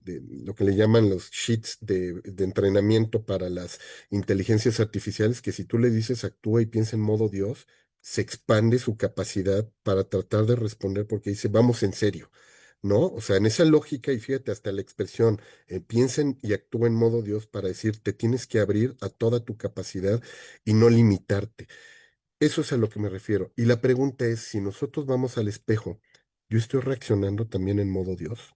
lo que le llaman los sheets de entrenamiento para las inteligencias artificiales, que si tú le dices actúa y piensa en modo Dios, se expande su capacidad para tratar de responder porque dice, vamos en serio. ¿No? O sea, en esa lógica, y fíjate, hasta la expresión, piensen y actúa en modo Dios para decir, te tienes que abrir a toda tu capacidad y no limitarte. Eso es a lo que me refiero. Y la pregunta es, si nosotros vamos al espejo, yo estoy reaccionando también en modo Dios.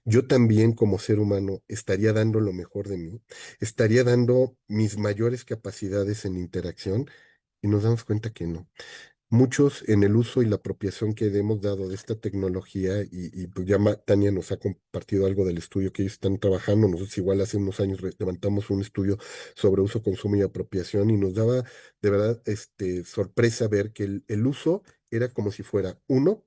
Yo también como ser humano estaría dando lo mejor de mí, estaría dando mis mayores capacidades en interacción y nos damos cuenta que no. Muchos en el uso y la apropiación que hemos dado de esta tecnología, y pues ya Tania nos ha compartido algo del estudio que ellos están trabajando. Nosotros igual hace unos años levantamos un estudio sobre uso, consumo y apropiación y nos daba de verdad sorpresa ver que el uso era como si fuera uno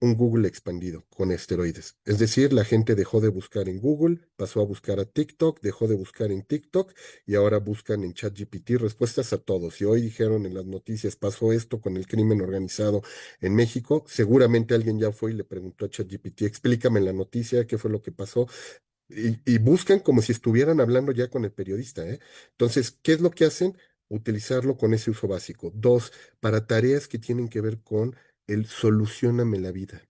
un Google expandido con esteroides. Es decir, la gente dejó de buscar en Google, pasó a buscar a TikTok, dejó de buscar en TikTok y ahora buscan en ChatGPT respuestas a todos. Y hoy dijeron en las noticias, pasó esto con el crimen organizado en México, seguramente alguien ya fue y le preguntó a ChatGPT, explícame en la noticia qué fue lo que pasó. Y buscan como si estuvieran hablando ya con el periodista, ¿eh? Entonces, ¿qué es lo que hacen? Utilizarlo con ese uso básico. Dos, para tareas que tienen que ver con el solucioname la vida.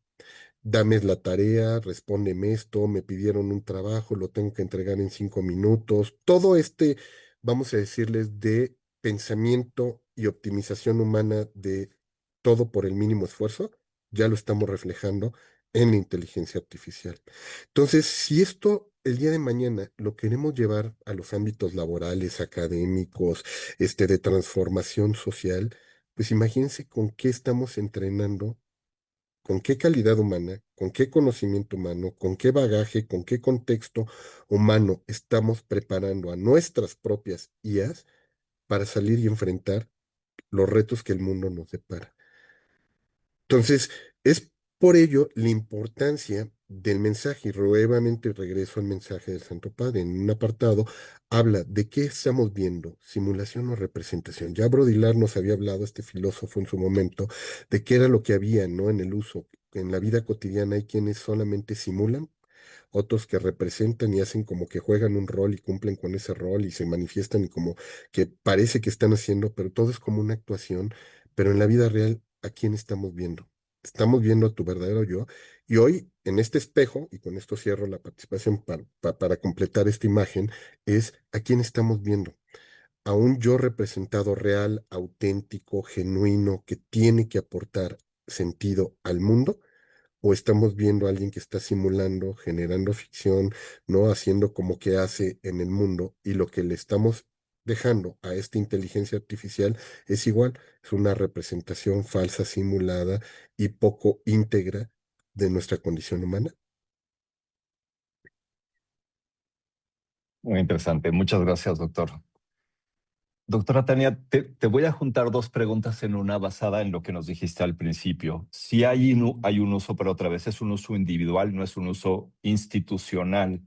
Dame la tarea, respóndeme esto, me pidieron un trabajo, lo tengo que entregar en 5 minutos. Todo vamos a decirles, de pensamiento y optimización humana de todo por el mínimo esfuerzo, ya lo estamos reflejando en la inteligencia artificial. Entonces, si esto el día de mañana lo queremos llevar a los ámbitos laborales, académicos, de transformación social, pues imagínense con qué estamos entrenando, con qué calidad humana, con qué conocimiento humano, con qué bagaje, con qué contexto humano estamos preparando a nuestras propias IAs para salir y enfrentar los retos que el mundo nos depara. Entonces, es por ello la importancia del mensaje, y nuevamente regreso al mensaje del Santo Padre. En un apartado habla de qué estamos viendo, simulación o representación. Ya Baudrillard nos había hablado, este filósofo en su momento, de qué era lo que había, ¿no? En el uso. En la vida cotidiana hay quienes solamente simulan, otros que representan y hacen como que juegan un rol y cumplen con ese rol y se manifiestan y como que parece que están haciendo, pero todo es como una actuación. Pero en la vida real, ¿a quién estamos viendo? Estamos viendo a tu verdadero yo. Y hoy, en este espejo, y con esto cierro la participación para completar esta imagen, es a quién estamos viendo. A un yo representado real, auténtico, genuino, que tiene que aportar sentido al mundo, o estamos viendo a alguien que está simulando, generando ficción, ¿no? Haciendo como que hace en el mundo, y lo que le estamos dejando a esta inteligencia artificial es igual, es una representación falsa, simulada y poco íntegra de nuestra condición humana. Muy interesante. Muchas gracias, doctor. Doctora Tania, te voy a juntar dos preguntas en una basada en lo que nos dijiste al principio. Sí hay un uso, pero otra vez es un uso individual, no es un uso institucional.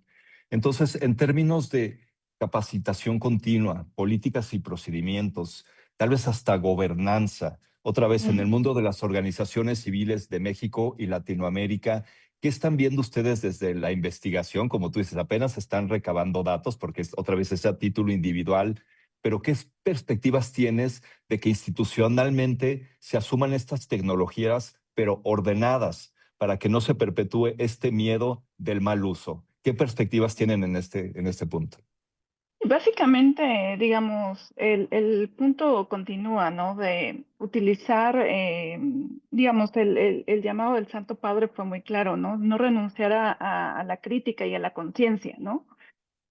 Entonces, en términos de capacitación continua, políticas y procedimientos, tal vez hasta gobernanza, otra vez en el mundo de las organizaciones civiles de México y Latinoamérica, ¿qué están viendo ustedes desde la investigación? Como tú dices, apenas están recabando datos porque otra vez es a título individual, pero ¿qué perspectivas tienes de que institucionalmente se asuman estas tecnologías, pero ordenadas, para que no se perpetúe este miedo del mal uso? ¿Qué perspectivas tienen en este punto? Básicamente, digamos, el punto continúa, ¿no? De utilizar, digamos, el llamado del Santo Padre fue muy claro, ¿no? No renunciar a la crítica y a la conciencia, ¿no?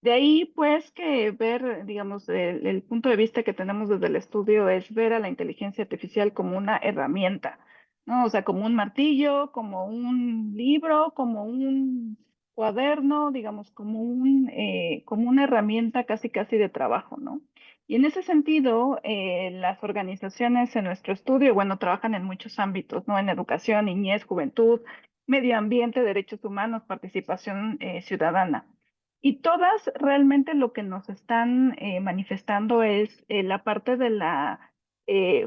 De ahí, pues, que ver, digamos, el punto de vista que tenemos desde el estudio es ver a la inteligencia artificial como una herramienta, ¿no? O sea, como un martillo, como un libro, como un cuaderno, digamos, como una herramienta casi casi de trabajo, ¿no? Y en ese sentido, las organizaciones en nuestro estudio, bueno, trabajan en muchos ámbitos, ¿no? En educación, niñez, juventud, medio ambiente, derechos humanos, participación ciudadana. Y todas realmente lo que nos están manifestando es la parte de la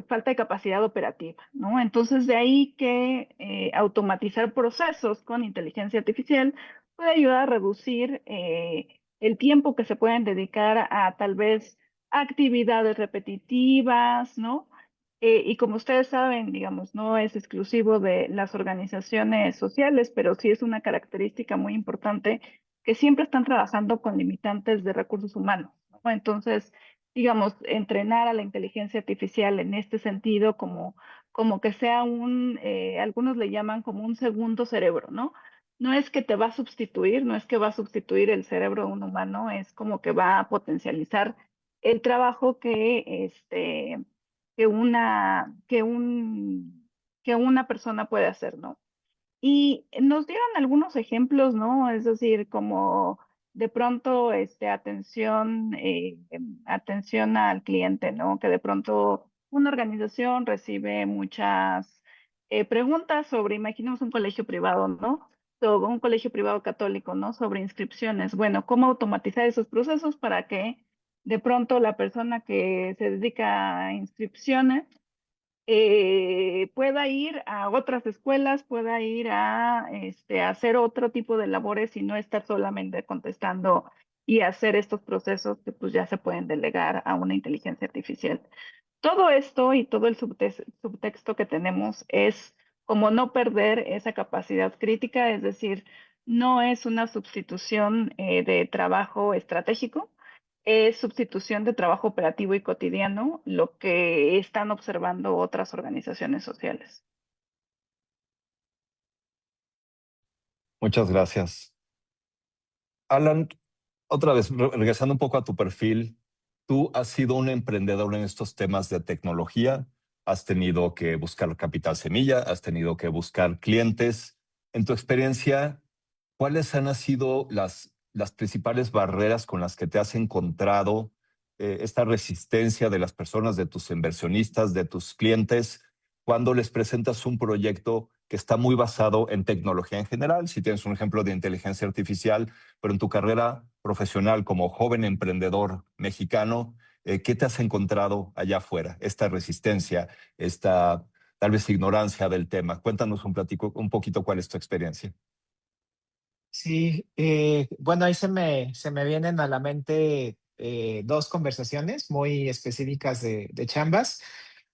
falta de capacidad operativa, ¿no? Entonces, de ahí que automatizar procesos con inteligencia artificial puede ayudar a reducir el tiempo que se pueden dedicar a tal vez actividades repetitivas, ¿no? Y como ustedes saben, digamos, no es exclusivo de las organizaciones sociales, pero sí es una característica muy importante que siempre están trabajando con limitantes de recursos humanos, ¿no? Entonces, digamos, entrenar a la inteligencia artificial en este sentido como que sea algunos le llaman como un segundo cerebro, ¿no? No es que te va a sustituir, no es que va a sustituir el cerebro de un humano, es como que va a potencializar el trabajo que que una persona puede hacer, ¿no? Y nos dieron algunos ejemplos, ¿no? Es decir, como de pronto, atención al cliente, ¿no? Que de pronto una organización recibe muchas preguntas sobre, imaginemos un colegio privado, ¿no? Sobre un colegio privado católico, ¿no? Sobre inscripciones. Bueno, ¿cómo automatizar esos procesos para que de pronto la persona que se dedica a inscripciones pueda ir a otras escuelas, pueda ir a hacer otro tipo de labores y no estar solamente contestando y hacer estos procesos que pues ya se pueden delegar a una inteligencia artificial? Todo esto y todo el subtexto que tenemos es como no perder esa capacidad crítica, es decir, no es una sustitución de trabajo estratégico, es sustitución de trabajo operativo y cotidiano, lo que están observando otras organizaciones sociales. Muchas gracias. Alan, otra vez, regresando un poco a tu perfil, tú has sido un emprendedor en estos temas de tecnología, has tenido que buscar capital semilla, has tenido que buscar clientes. En tu experiencia, ¿cuáles han sido las principales barreras con las que te has encontrado esta resistencia de las personas, de tus inversionistas, de tus clientes, cuando les presentas un proyecto que está muy basado en tecnología en general? Si tienes un ejemplo de inteligencia artificial, pero en tu carrera profesional como joven emprendedor mexicano, ¿qué te has encontrado allá afuera? Esta resistencia, esta tal vez ignorancia del tema. Cuéntanos un poquito cuál es tu experiencia. Sí, bueno, ahí se me vienen a la mente dos conversaciones muy específicas de chambas,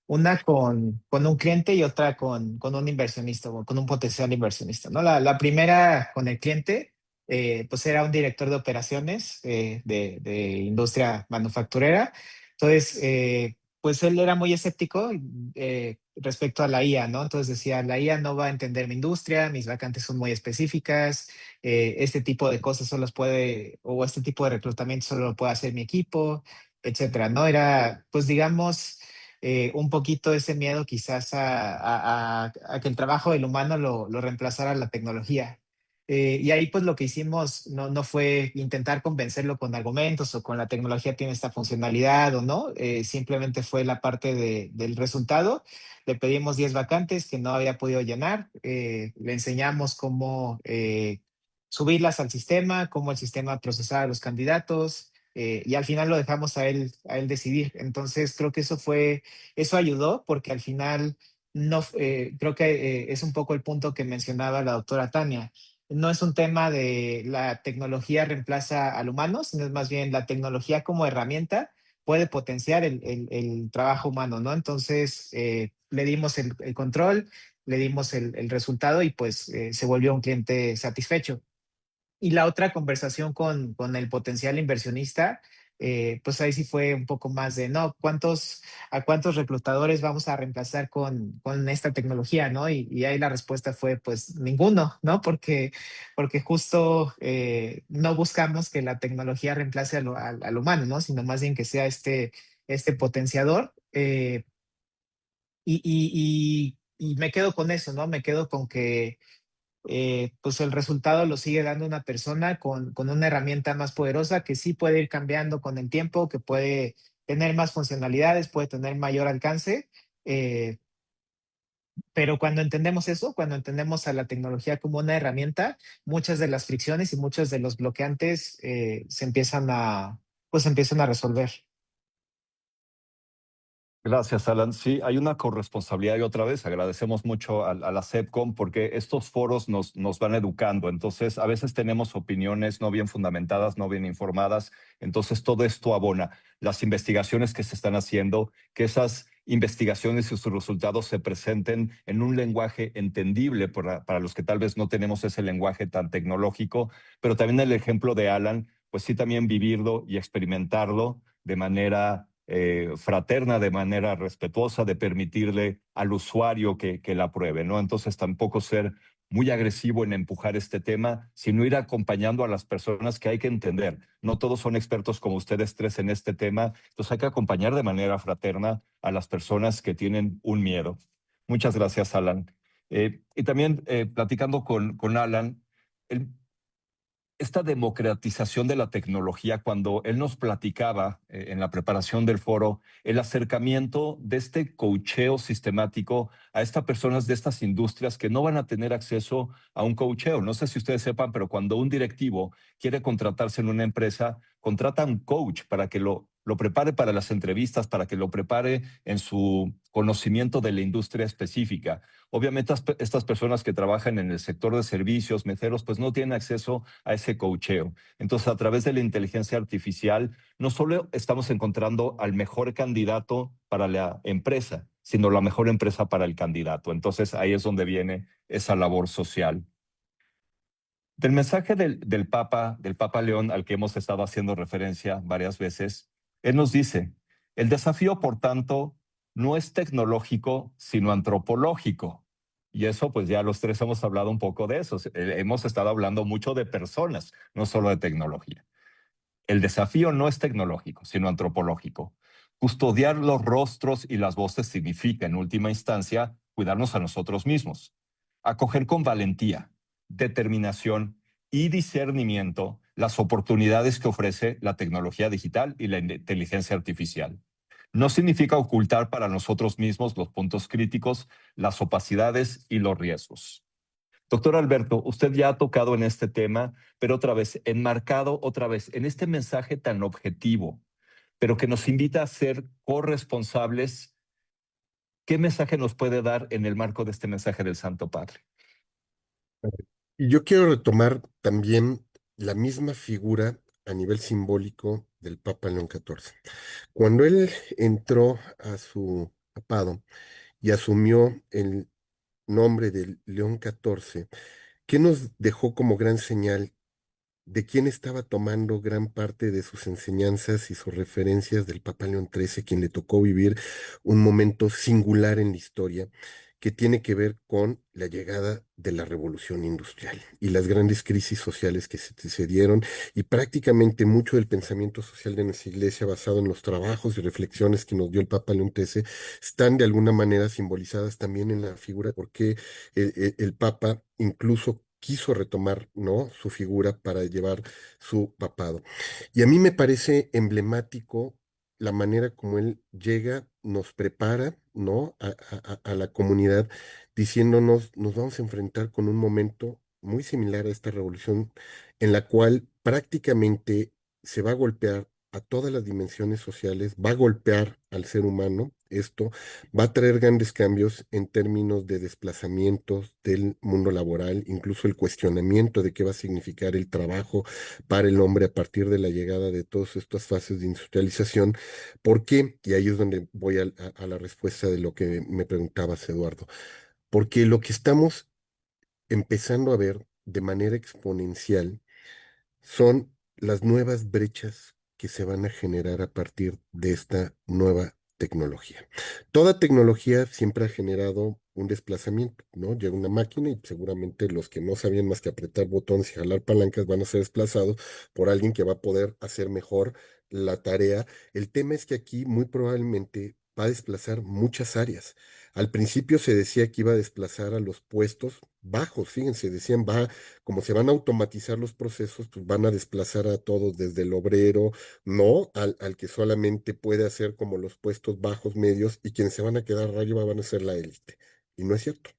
una con un cliente y otra con un inversionista o con un potencial inversionista, ¿no? La primera con el cliente, pues era un director de operaciones de industria manufacturera. Entonces, pues él era muy escéptico respecto a la IA, ¿no? Entonces decía, la IA no va a entender mi industria, mis vacantes son muy específicas, este tipo de cosas solo puede, o este tipo de reclutamiento solo lo puede hacer mi equipo, etcétera, ¿no? Era, pues digamos, un poquito ese miedo quizás a que el trabajo del humano lo reemplazara la tecnología. Y ahí pues lo que hicimos no fue intentar convencerlo con argumentos o con la tecnología tiene esta funcionalidad o no, simplemente fue la parte del resultado. Le pedimos 10 vacantes que no había podido llenar, le enseñamos cómo subirlas al sistema, cómo el sistema procesaba a los candidatos, y al final lo dejamos a él decidir. Entonces creo que eso ayudó porque al final no, creo que es un poco el punto que mencionaba la doctora Tania. No es un tema de la tecnología reemplaza al humano, sino es más bien la tecnología como herramienta puede potenciar el trabajo humano, ¿no? Entonces, le dimos el control, le dimos el resultado y pues se volvió un cliente satisfecho. Y la otra conversación con el potencial inversionista, pues ahí sí fue un poco más de, no, ¿a cuántos reclutadores vamos a reemplazar con esta tecnología, ¿no? Y ahí la respuesta fue, pues ninguno, ¿no? Porque justo no buscamos que la tecnología reemplace al humano, ¿no? Sino más bien que sea este potenciador. Y me quedo con eso, ¿no? Me quedo con que pues el resultado lo sigue dando una persona con una herramienta más poderosa que sí puede ir cambiando con el tiempo, que puede tener más funcionalidades, puede tener mayor alcance, eh, Pero cuando entendemos eso, cuando entendemos a la tecnología como una herramienta, muchas de las fricciones y muchos de los bloqueantes pues empiezan a resolver. Gracias, Alan. Sí, hay una corresponsabilidad y otra vez agradecemos mucho a la SEPCOM porque estos foros nos van educando. Entonces, a veces tenemos opiniones no bien fundamentadas, no bien informadas. Entonces, todo esto abona las investigaciones que se están haciendo, que esas investigaciones y sus resultados se presenten en un lenguaje entendible para los que tal vez no tenemos ese lenguaje tan tecnológico, pero también el ejemplo de Alan, pues sí, también vivirlo y experimentarlo de manera fraterna, de manera respetuosa, de permitirle al usuario que la apruebe, ¿no? Entonces tampoco ser muy agresivo en empujar este tema, sino ir acompañando a las personas que hay que entender. No todos son expertos como ustedes tres en este tema, entonces hay que acompañar de manera fraterna a las personas que tienen un miedo. Muchas gracias, Alan. Y también platicando con Alan, el, esta democratización de la tecnología, cuando él nos platicaba en la preparación del foro, el acercamiento de este coacheo sistemático a estas personas de estas industrias que no van a tener acceso a un coacheo. No sé si ustedes sepan, pero cuando un directivo quiere contratarse en una empresa, contrata a un coach para que lo prepare para las entrevistas, para que lo prepare en su conocimiento de la industria específica. Obviamente estas personas que trabajan en el sector de servicios, meseros, pues no tienen acceso a ese coacheo. Entonces, a través de la inteligencia artificial, no solo estamos encontrando al mejor candidato para la empresa, sino la mejor empresa para el candidato. Entonces, ahí es donde viene esa labor social. Del mensaje del Papa León, al que hemos estado haciendo referencia varias veces, él nos dice, el desafío, por tanto, no es tecnológico, sino antropológico. Y eso, pues ya los tres hemos hablado un poco de eso. Hemos estado hablando mucho de personas, no solo de tecnología. El desafío no es tecnológico, sino antropológico. Custodiar los rostros y las voces significa, en última instancia, cuidarnos a nosotros mismos. Acoger con valentía, determinación y discernimiento las oportunidades que ofrece la tecnología digital y la inteligencia artificial. No significa ocultar para nosotros mismos los puntos críticos, las opacidades y los riesgos. Doctor Alberto, usted ya ha tocado en este tema, pero otra vez, enmarcado otra vez en este mensaje tan objetivo, pero que nos invita a ser corresponsables. ¿Qué mensaje nos puede dar en el marco de este mensaje del Santo Padre? Y yo quiero retomar también la misma figura a nivel simbólico del Papa León XIV. Cuando él entró a su papado y asumió el nombre de León XIV, ¿qué nos dejó como gran señal de quién estaba tomando gran parte de sus enseñanzas y sus referencias del Papa León XIII, quien le tocó vivir un momento singular en la historia que tiene que ver con la llegada de la revolución industrial y las grandes crisis sociales que se dieron y prácticamente mucho del pensamiento social de nuestra iglesia basado en los trabajos y reflexiones que nos dio el Papa León XIII están de alguna manera simbolizadas también en la figura porque el Papa incluso quiso retomar, ¿no?, su figura para llevar su papado. Y a mí me parece emblemático la manera como él llega, nos prepara, ¿no?, a la comunidad, diciéndonos, nos vamos a enfrentar con un momento muy similar a esta revolución, en la cual prácticamente se va a golpear a todas las dimensiones sociales, va a golpear al ser humano. Esto va a traer grandes cambios en términos de desplazamientos del mundo laboral, incluso el cuestionamiento de qué va a significar el trabajo para el hombre a partir de la llegada de todas estas fases de industrialización. ¿Por qué? Y ahí es donde voy a la respuesta de lo que me preguntabas, Eduardo. Porque lo que estamos empezando a ver de manera exponencial son las nuevas brechas que se van a generar a partir de esta nueva tecnología. Toda tecnología siempre ha generado un desplazamiento, ¿no? Llega una máquina y seguramente los que no sabían más que apretar botones y jalar palancas van a ser desplazados por alguien que va a poder hacer mejor la tarea. El tema es que aquí muy probablemente va a desplazar muchas áreas. Al principio se decía que iba a desplazar a los puestos bajos, fíjense, decían, va, como se van a automatizar los procesos, pues van a desplazar a todos, desde el obrero, no al que solamente puede hacer como los puestos bajos, medios, y quienes se van a quedar arriba van a ser la élite. Y no es cierto.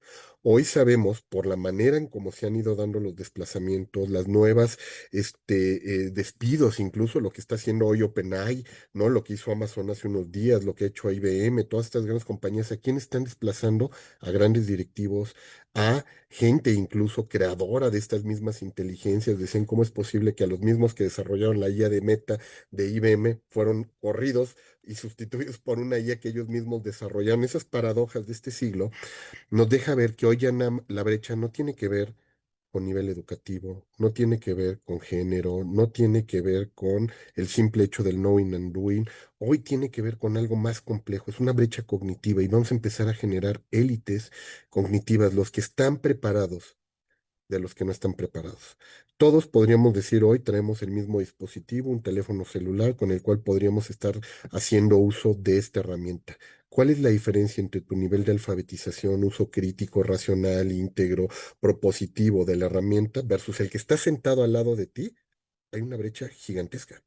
Hoy sabemos, por la manera en cómo se han ido dando los desplazamientos, las nuevas despidos, incluso lo que está haciendo hoy OpenAI, ¿no? Lo que hizo Amazon hace unos días, lo que ha hecho IBM, todas estas grandes compañías, ¿a quién están desplazando? A grandes directivos, a gente incluso creadora de estas mismas inteligencias. Decían cómo es posible que a los mismos que desarrollaron la IA de Meta, de IBM, fueron corridos y sustituidos por una IA que ellos mismos desarrollaron. Esas paradojas de este siglo nos deja ver que hoy ya la brecha no tiene que ver con nivel educativo, no tiene que ver con género, no tiene que ver con el simple hecho del knowing and doing, hoy tiene que ver con algo más complejo, es una brecha cognitiva y vamos a empezar a generar élites cognitivas, los que están preparados de los que no están preparados. Todos podríamos decir hoy traemos el mismo dispositivo, un teléfono celular con el cual podríamos estar haciendo uso de esta herramienta. ¿Cuál es la diferencia entre tu nivel de alfabetización, uso crítico, racional, íntegro, propositivo de la herramienta versus el que está sentado al lado de ti? Hay una brecha gigantesca.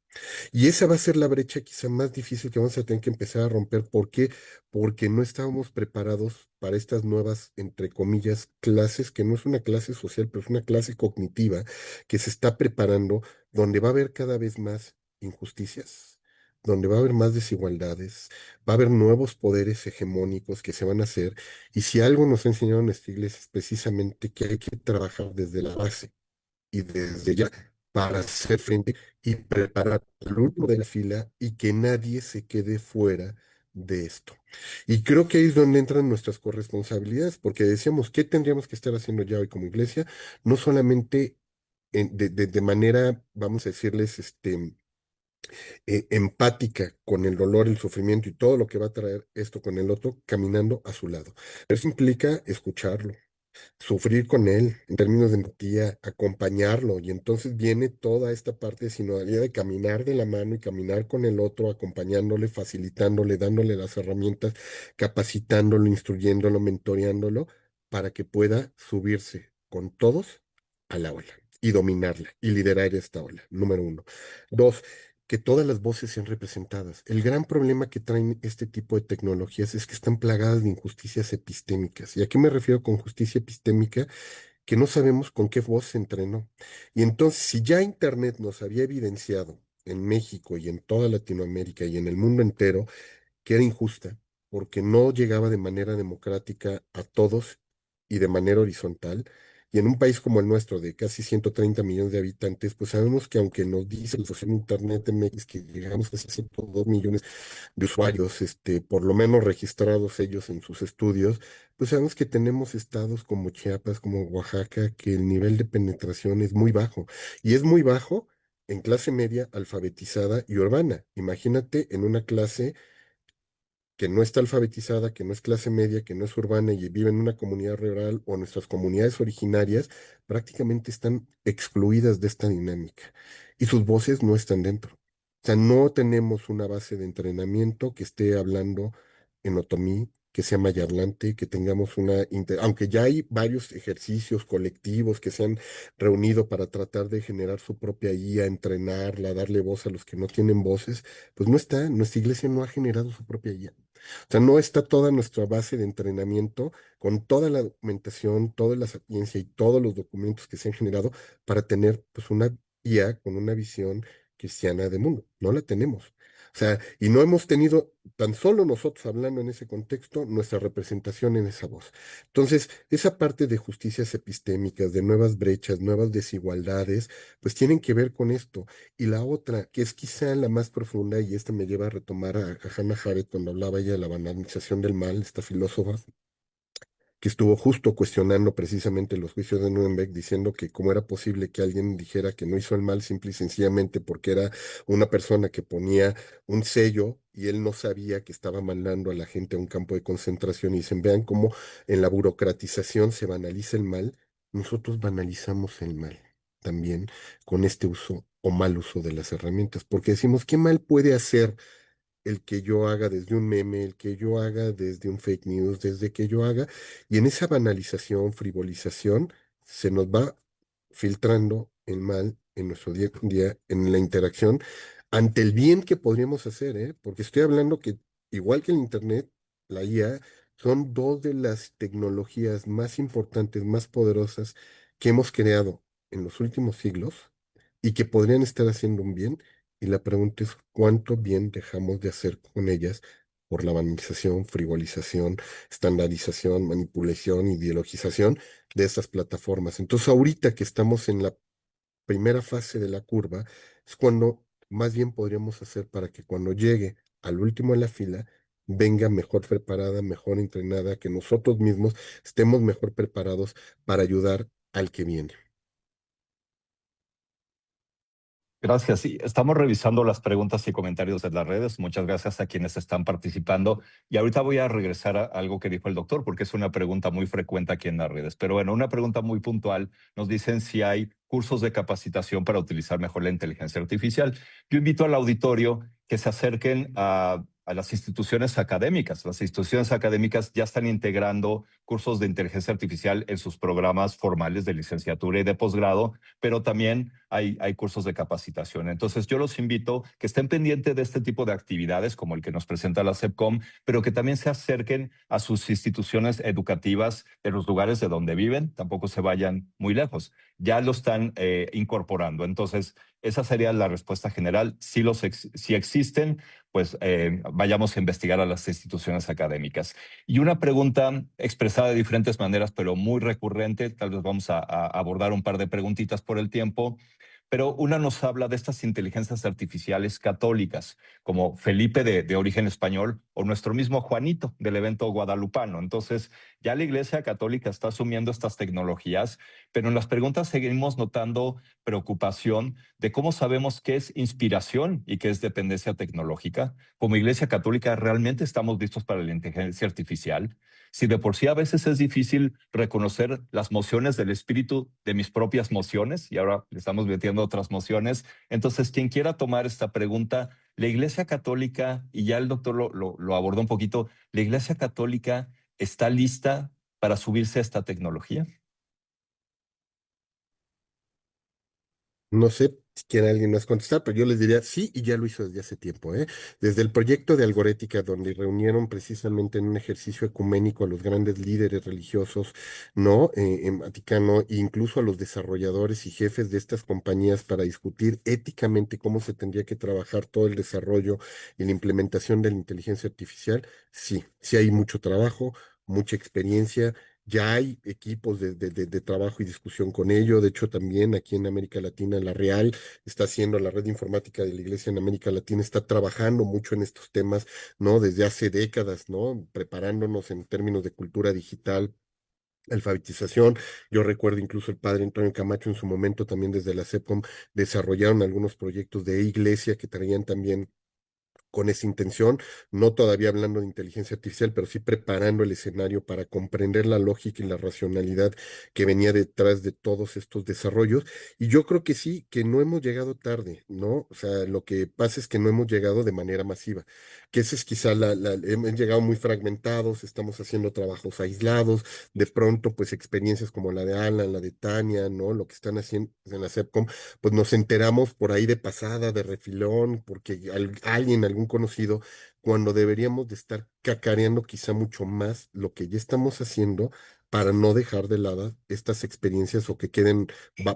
Y esa va a ser la brecha quizá más difícil que vamos a tener que empezar a romper. ¿Por qué? Porque no estábamos preparados para estas nuevas, entre comillas, clases, que no es una clase social, pero es una clase cognitiva que se está preparando, donde va a haber cada vez más injusticias, donde va a haber más desigualdades, va a haber nuevos poderes hegemónicos que se van a hacer. Y si algo nos ha enseñado en esta iglesia es precisamente que hay que trabajar desde la base y desde ya para hacer frente y preparar al último de la fila y que nadie se quede fuera de esto. Y creo que ahí es donde entran nuestras corresponsabilidades, porque decíamos, ¿qué tendríamos que estar haciendo ya hoy como iglesia? No solamente de manera, vamos a decirles, empática con el dolor, el sufrimiento y todo lo que va a traer esto con el otro, caminando a su lado. Eso implica escucharlo, sufrir con él en términos de empatía, acompañarlo. Y entonces viene toda esta parte de sinodalidad de caminar de la mano y caminar con el otro, acompañándole, facilitándole, dándole las herramientas, capacitándolo, instruyéndolo, mentoreándolo, para que pueda subirse con todos a la ola y dominarla y liderar esta ola, número uno. Dos, que todas las voces sean representadas. El gran problema que traen este tipo de tecnologías es que están plagadas de injusticias epistémicas. ¿Y a qué me refiero con justicia epistémica? Que no sabemos con qué voz se entrenó. Y entonces, si ya Internet nos había evidenciado en México y en toda Latinoamérica y en el mundo entero que era injusta, porque no llegaba de manera democrática a todos y de manera horizontal. Y en un país como el nuestro, de casi 130 millones de habitantes, pues sabemos que aunque nos dice el social Internet MX que llegamos a 102 millones de usuarios, por lo menos registrados ellos en sus estudios, pues sabemos que tenemos estados como Chiapas, como Oaxaca, que el nivel de penetración es muy bajo. Y es muy bajo en clase media, alfabetizada y urbana. Imagínate en una clase que no está alfabetizada, que no es clase media, que no es urbana y vive en una comunidad rural o nuestras comunidades originarias, prácticamente están excluidas de esta dinámica y sus voces no están dentro. O sea, no tenemos una base de entrenamiento que esté hablando en otomí, que sea mayarlante, que tengamos aunque ya hay varios ejercicios colectivos que se han reunido para tratar de generar su propia IA, entrenarla, darle voz a los que no tienen voces, pues no está, nuestra iglesia no ha generado su propia IA. O sea, no está toda nuestra base de entrenamiento con toda la documentación, toda la sapiencia y todos los documentos que se han generado para tener pues una IA con una visión cristiana de mundo. No la tenemos. O sea, y no hemos tenido tan solo nosotros hablando en ese contexto nuestra representación en esa voz. Entonces, esa parte de justicias epistémicas, de nuevas brechas, nuevas desigualdades, pues tienen que ver con esto. Y la otra, que es quizá la más profunda, y esta me lleva a retomar a Hannah Arendt cuando hablaba ella de la banalización del mal, esta filósofa, que estuvo justo cuestionando precisamente los juicios de Nuremberg, diciendo que cómo era posible que alguien dijera que no hizo el mal simple y sencillamente porque era una persona que ponía un sello y él no sabía que estaba mandando a la gente a un campo de concentración. Y dicen, vean cómo en la burocratización se banaliza el mal, nosotros banalizamos el mal también con este uso o mal uso de las herramientas, porque decimos, ¿qué mal puede hacer el que yo haga desde un meme, el que yo haga desde un fake news, desde que yo haga, y en esa banalización, frivolización, se nos va filtrando el mal en nuestro día con día, en la interacción, ante el bien que podríamos hacer, ¿eh? Porque estoy hablando que, igual que el Internet, la IA Son dos de las tecnologías más importantes, más poderosas que hemos creado en los últimos siglos y que podrían estar haciendo un bien. Y la pregunta es cuánto bien dejamos de hacer con ellas por la banalización, frivolización, estandarización, manipulación, ideologización de estas plataformas. Entonces, ahorita que estamos en la primera fase de la curva, es cuando más bien podríamos hacer para que cuando llegue al último de la fila, venga mejor preparada, mejor entrenada, que nosotros mismos estemos mejor preparados para ayudar al que viene. Gracias. Sí, estamos revisando las preguntas y comentarios de las redes. Muchas gracias a quienes están participando. Y ahorita voy a regresar a algo que dijo el doctor, porque es una pregunta muy frecuente aquí en las redes. Pero bueno, una pregunta muy puntual. Nos dicen si hay cursos de capacitación para utilizar mejor la inteligencia artificial. Yo invito al auditorio que se acerquen a las instituciones académicas. Las instituciones académicas ya están integrando cursos de inteligencia artificial en sus programas formales de licenciatura y de posgrado, pero también hay cursos de capacitación. Entonces, yo los invito que estén pendientes de este tipo de actividades, como el que nos presenta la SEPCOM, pero que también se acerquen a sus instituciones educativas de los lugares de donde viven, tampoco se vayan muy lejos. Ya lo están incorporando. Entonces, esa sería la respuesta general. Si existen, pues vayamos a investigar a las instituciones académicas. Y una pregunta expresada de diferentes maneras, pero muy recurrente, tal vez vamos a abordar un par de preguntitas por el tiempo, pero una nos habla de estas inteligencias artificiales católicas, como Felipe de origen español o nuestro mismo Juanito del evento guadalupano. Entonces, ya la Iglesia Católica está asumiendo estas tecnologías, pero en las preguntas seguimos notando preocupación de cómo sabemos qué es inspiración y qué es dependencia tecnológica. Como Iglesia Católica, ¿realmente estamos listos para la inteligencia artificial? Si de por sí a veces es difícil reconocer las mociones del espíritu de mis propias mociones, y ahora le estamos metiendo otras mociones, entonces quien quiera tomar esta pregunta, la Iglesia Católica, y ya el doctor lo abordó un poquito, ¿la Iglesia Católica está lista para subirse a esta tecnología? No sé si quiere alguien más contestar, pero yo les diría sí, y ya lo hizo desde hace tiempo, ¿eh? Desde el proyecto de Algorética, donde reunieron precisamente en un ejercicio ecuménico a los grandes líderes religiosos, ¿no? En Vaticano, e incluso a los desarrolladores y jefes de estas compañías para discutir éticamente cómo se tendría que trabajar todo el desarrollo y la implementación de la inteligencia artificial. Sí, sí hay mucho trabajo, mucha experiencia. Ya hay equipos de trabajo y discusión con ello. De hecho, también aquí en América Latina, la Real está haciendo, la red informática de la Iglesia en América Latina está trabajando mucho en estos temas, ¿no? Desde hace décadas, ¿no? Preparándonos en términos de cultura digital, alfabetización. Yo recuerdo incluso el padre Antonio Camacho en su momento también desde la CEPCOM desarrollaron algunos proyectos de iglesia que traían también con esa intención, no todavía hablando de inteligencia artificial, pero sí preparando el escenario para comprender la lógica y la racionalidad que venía detrás de todos estos desarrollos. Y yo creo que sí, que no hemos llegado tarde, ¿no? O sea, lo que pasa es que no hemos llegado de manera masiva, que esa es quizá hemos llegado muy fragmentados, estamos haciendo trabajos aislados, de pronto, pues experiencias como la de Alan, la de Tania, ¿no? Lo que están haciendo en la CEPCOM, pues nos enteramos por ahí de pasada, de refilón, porque alguien, algún conocido, cuando deberíamos de estar cacareando quizá mucho más lo que ya estamos haciendo para no dejar de lado estas experiencias o que queden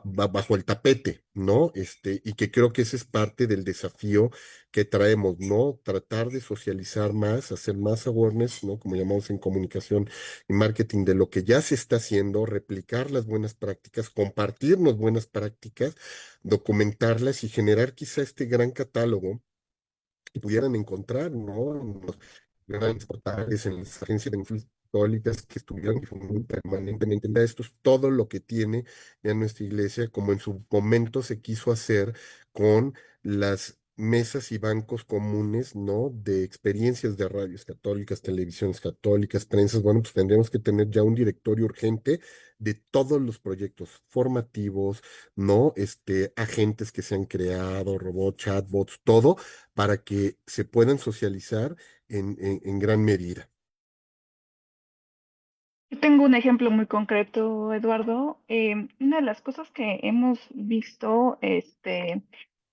bajo el tapete, ¿no? Y que creo que ese es parte del desafío que traemos, ¿no? Tratar de socializar más, hacer más awareness, ¿no? Como llamamos en comunicación y marketing, de lo que ya se está haciendo, replicar las buenas prácticas, compartirnos buenas prácticas, documentarlas y generar quizá este gran catálogo que pudieran encontrar, ¿no? En los grandes portales, en las agencias de noticias católicas que estuvieran difundiendo permanentemente. Mira, esto es todo lo que tiene ya nuestra iglesia, como en su momento se quiso hacer con las mesas y bancos comunes, ¿no? De experiencias de radios católicas, televisiones católicas, prensas. Bueno, pues tendríamos que tener ya un directorio urgente de todos los proyectos formativos, ¿no? Agentes que se han creado, robots, chatbots, todo para que se puedan socializar en gran medida. Yo tengo un ejemplo muy concreto, Eduardo. Una de las cosas que hemos visto,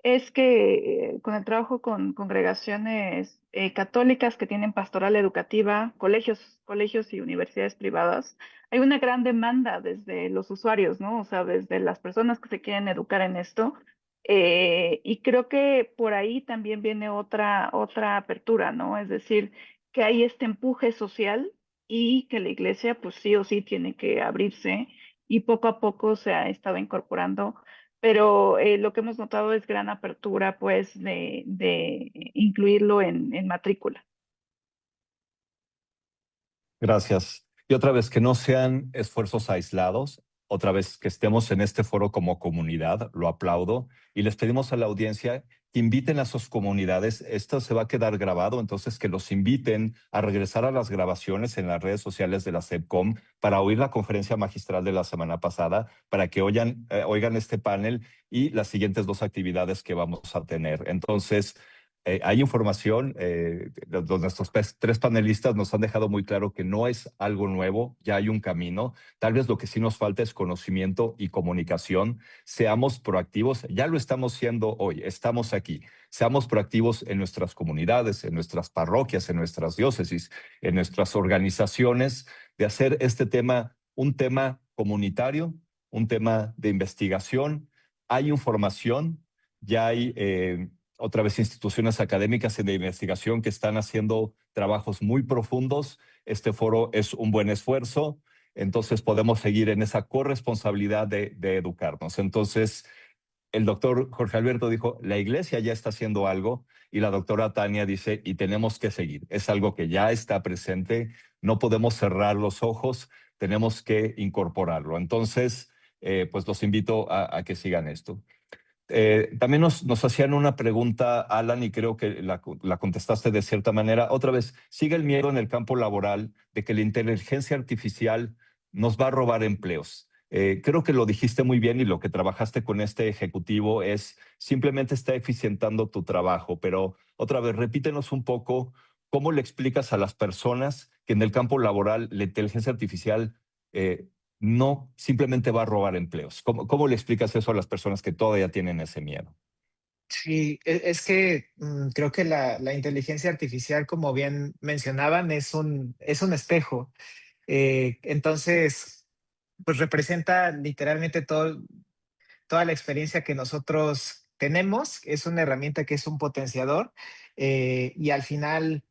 es que con el trabajo con congregaciones católicas que tienen pastoral educativa, colegios y universidades privadas, hay una gran demanda desde los usuarios, ¿no? O sea, desde las personas que se quieren educar en esto. Y creo que por ahí también viene otra apertura, ¿no? Es decir, que hay este empuje social y que la iglesia, pues sí o sí, tiene que abrirse y poco a poco se ha estado incorporando, pero lo que hemos notado es gran apertura, pues, de incluirlo en matrícula. Gracias. Y otra vez, que no sean esfuerzos aislados, otra vez que estemos en este foro como comunidad, lo aplaudo, y les pedimos a la audiencia que inviten a sus comunidades. Esto se va a quedar grabado, entonces que los inviten a regresar a las grabaciones en las redes sociales de la SEPCOM para oír la conferencia magistral de la semana pasada, para que oigan este panel y las siguientes 2 actividades que vamos a tener. Entonces, hay información, nuestros 3 panelistas nos han dejado muy claro que no es algo nuevo, ya hay un camino. Tal vez lo que sí nos falta es conocimiento y comunicación. Seamos proactivos, ya lo estamos siendo hoy, estamos aquí. Seamos proactivos en nuestras comunidades, en nuestras parroquias, en nuestras diócesis, en nuestras organizaciones, de hacer este tema un tema comunitario, un tema de investigación. Hay información, ya hay otra vez instituciones académicas y de investigación que están haciendo trabajos muy profundos. Este foro es un buen esfuerzo, entonces podemos seguir en esa corresponsabilidad de educarnos. Entonces, el doctor Jorge Alberto dijo, la iglesia ya está haciendo algo, y la doctora Tania dice, y tenemos que seguir. Es algo que ya está presente, no podemos cerrar los ojos, tenemos que incorporarlo. Entonces, pues los invito a que sigan esto. También nos hacían una pregunta, Alan, y creo que la contestaste de cierta manera. Otra vez, sigue el miedo en el campo laboral de que la inteligencia artificial nos va a robar empleos. Creo que lo dijiste muy bien, y lo que trabajaste con este ejecutivo es simplemente está eficientando tu trabajo. Pero otra vez, repítenos un poco cómo le explicas a las personas que en el campo laboral la inteligencia artificial no simplemente va a robar empleos. ¿Cómo le explicas eso a las personas que todavía tienen ese miedo? Sí, es que creo que la inteligencia artificial, como bien mencionaban, es un espejo. Entonces, pues representa literalmente toda la experiencia que nosotros tenemos. Es una herramienta que es un potenciador, y al final,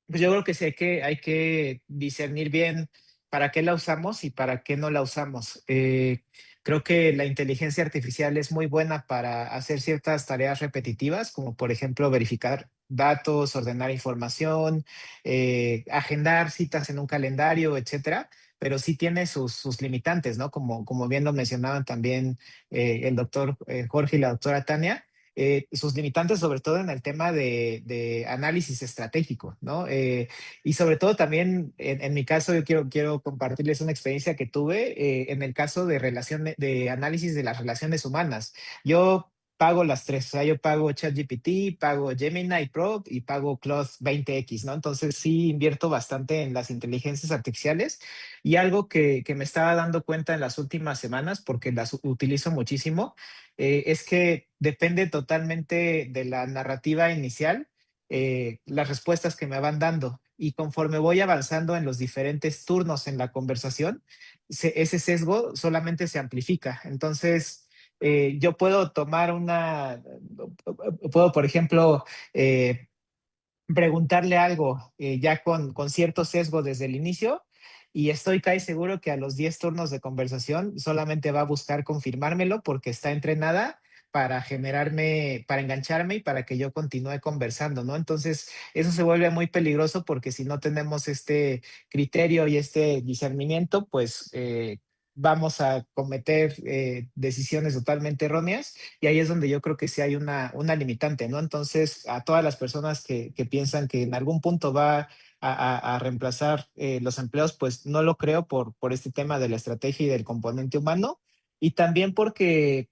pues yo creo que sí hay que discernir bien para qué la usamos y para qué no la usamos. Creo que la inteligencia artificial es muy buena para hacer ciertas tareas repetitivas, como por ejemplo verificar datos, ordenar información, agendar citas en un calendario, etcétera. Pero sí tiene sus limitantes, ¿no? Como bien lo mencionaban también el doctor Jorge y la doctora Tania. Sus limitantes, sobre todo en el tema de análisis estratégico, ¿no? Y sobre todo también, en mi caso, yo quiero compartirles una experiencia que tuve en el caso de análisis de las relaciones humanas. Yo pago las 3, o sea, yo pago ChatGPT, pago Gemini Pro y pago Claude 20X, ¿no? Entonces sí invierto bastante en las inteligencias artificiales, y algo que me estaba dando cuenta en las últimas semanas, porque las utilizo muchísimo, es que depende totalmente de la narrativa inicial, las respuestas que me van dando. Y conforme voy avanzando en los diferentes turnos en la conversación, ese sesgo solamente se amplifica. Entonces, yo puedo puedo, por ejemplo, preguntarle algo ya con cierto sesgo desde el inicio, y estoy casi seguro que a los 10 turnos de conversación solamente va a buscar confirmármelo porque está entrenada para generarme, para engancharme y para que yo continúe conversando, ¿no? Entonces, eso se vuelve muy peligroso porque si no tenemos este criterio y este discernimiento, pues vamos a cometer decisiones totalmente erróneas, y ahí es donde yo creo que sí hay una limitante, ¿no? Entonces, a todas las personas que piensan que en algún punto va a reemplazar los empleos, pues no lo creo por este tema de la estrategia y del componente humano, y también porque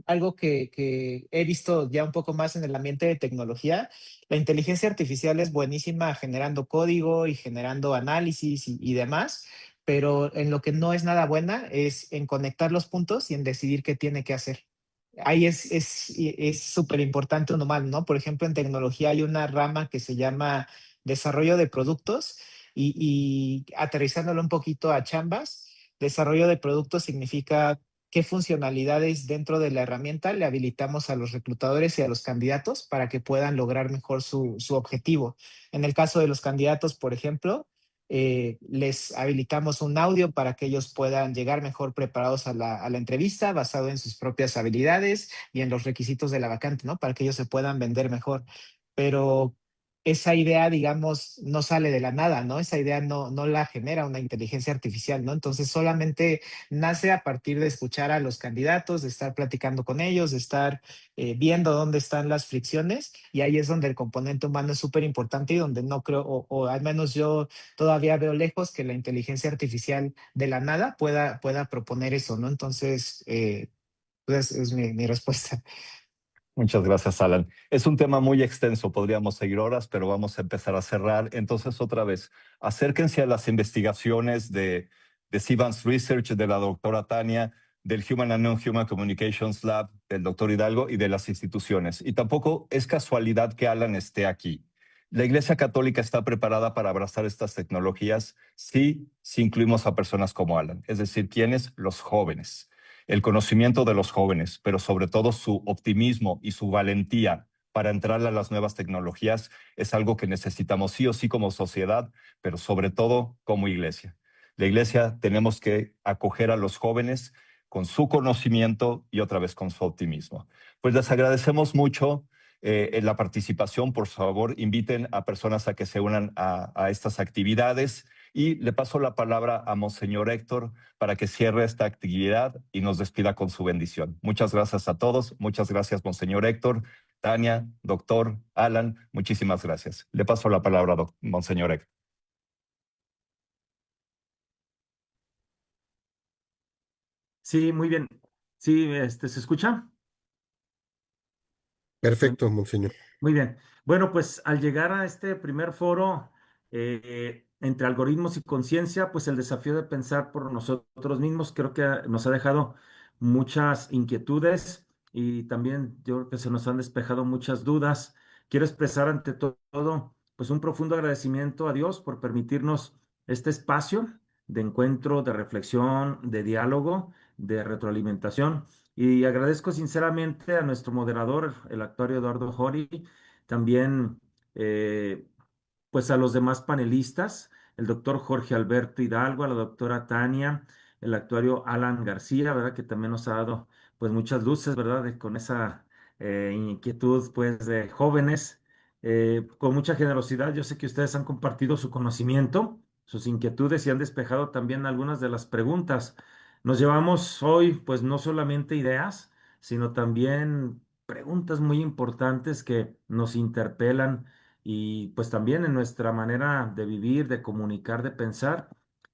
algo que he visto ya un poco más en el ambiente de tecnología, la inteligencia artificial es buenísima generando código y generando análisis y demás, pero en lo que no es nada buena es en conectar los puntos y en decidir qué tiene que hacer. ahí es súper importante un humano, ¿no? Por ejemplo, en tecnología hay una rama que se llama desarrollo de productos y aterrizándolo un poquito a chambas, desarrollo de productos significa qué funcionalidades dentro de la herramienta le habilitamos a los reclutadores y a los candidatos para que puedan lograr mejor su objetivo. En el caso de los candidatos, por ejemplo, les habilitamos un audio para que ellos puedan llegar mejor preparados a la entrevista, basado en sus propias habilidades y en los requisitos de la vacante, ¿no? Para que ellos se puedan vender mejor. Pero esa idea, digamos, no sale de la nada, ¿no? Esa idea no la genera una inteligencia artificial, ¿no? Entonces solamente nace a partir de escuchar a los candidatos, de estar platicando con ellos, de estar viendo dónde están las fricciones, y ahí es donde el componente humano es súper importante y donde no creo, o al menos yo todavía veo lejos que la inteligencia artificial de la nada pueda proponer eso, ¿no? Entonces, pues es mi respuesta. Muchas gracias, Alan. Es un tema muy extenso, podríamos seguir horas, pero vamos a empezar a cerrar. Entonces, otra vez, acérquense a las investigaciones de Sivans Research, de la doctora Tania, del Human and Non-Human Communications Lab, del doctor Hidalgo y de las instituciones. Y tampoco es casualidad que Alan esté aquí. La Iglesia Católica está preparada para abrazar estas tecnologías si incluimos a personas como Alan, es decir, ¿quiénes? Los jóvenes. El conocimiento de los jóvenes, pero sobre todo su optimismo y su valentía para entrar a las nuevas tecnologías es algo que necesitamos sí o sí como sociedad, pero sobre todo como iglesia. La iglesia tenemos que acoger a los jóvenes con su conocimiento y otra vez con su optimismo. Pues les agradecemos mucho en la participación. Por favor, inviten a personas a que se unan a estas actividades. Y le paso la palabra a Monseñor Héctor para que cierre esta actividad y nos despida con su bendición. Muchas gracias a todos. Muchas gracias, Monseñor Héctor, Tania, doctor, Alan. Muchísimas gracias. Le paso la palabra a Monseñor Héctor. Sí, muy bien. Sí, ¿se escucha? Perfecto, monseñor. Muy bien. Bueno, pues al llegar a este primer foro entre algoritmos y conciencia, pues el desafío de pensar por nosotros mismos creo que nos ha dejado muchas inquietudes y también yo creo que se nos han despejado muchas dudas. Quiero expresar ante todo pues un profundo agradecimiento a Dios por permitirnos este espacio de encuentro, de reflexión, de diálogo, de retroalimentación. Y agradezco sinceramente a nuestro moderador, el actuario Eduardo Jori, también eh, pues a los demás panelistas, el doctor Jorge Alberto Hidalgo, a la doctora Tania, el actuario Alan García, ¿verdad? Que también nos ha dado pues muchas luces, ¿verdad? Con esa inquietud pues de jóvenes, con mucha generosidad. Yo sé que ustedes han compartido su conocimiento, sus inquietudes y han despejado también algunas de las preguntas. Nos llevamos hoy pues no solamente ideas, sino también preguntas muy importantes que nos interpelan y pues también en nuestra manera de vivir, de comunicar, de pensar,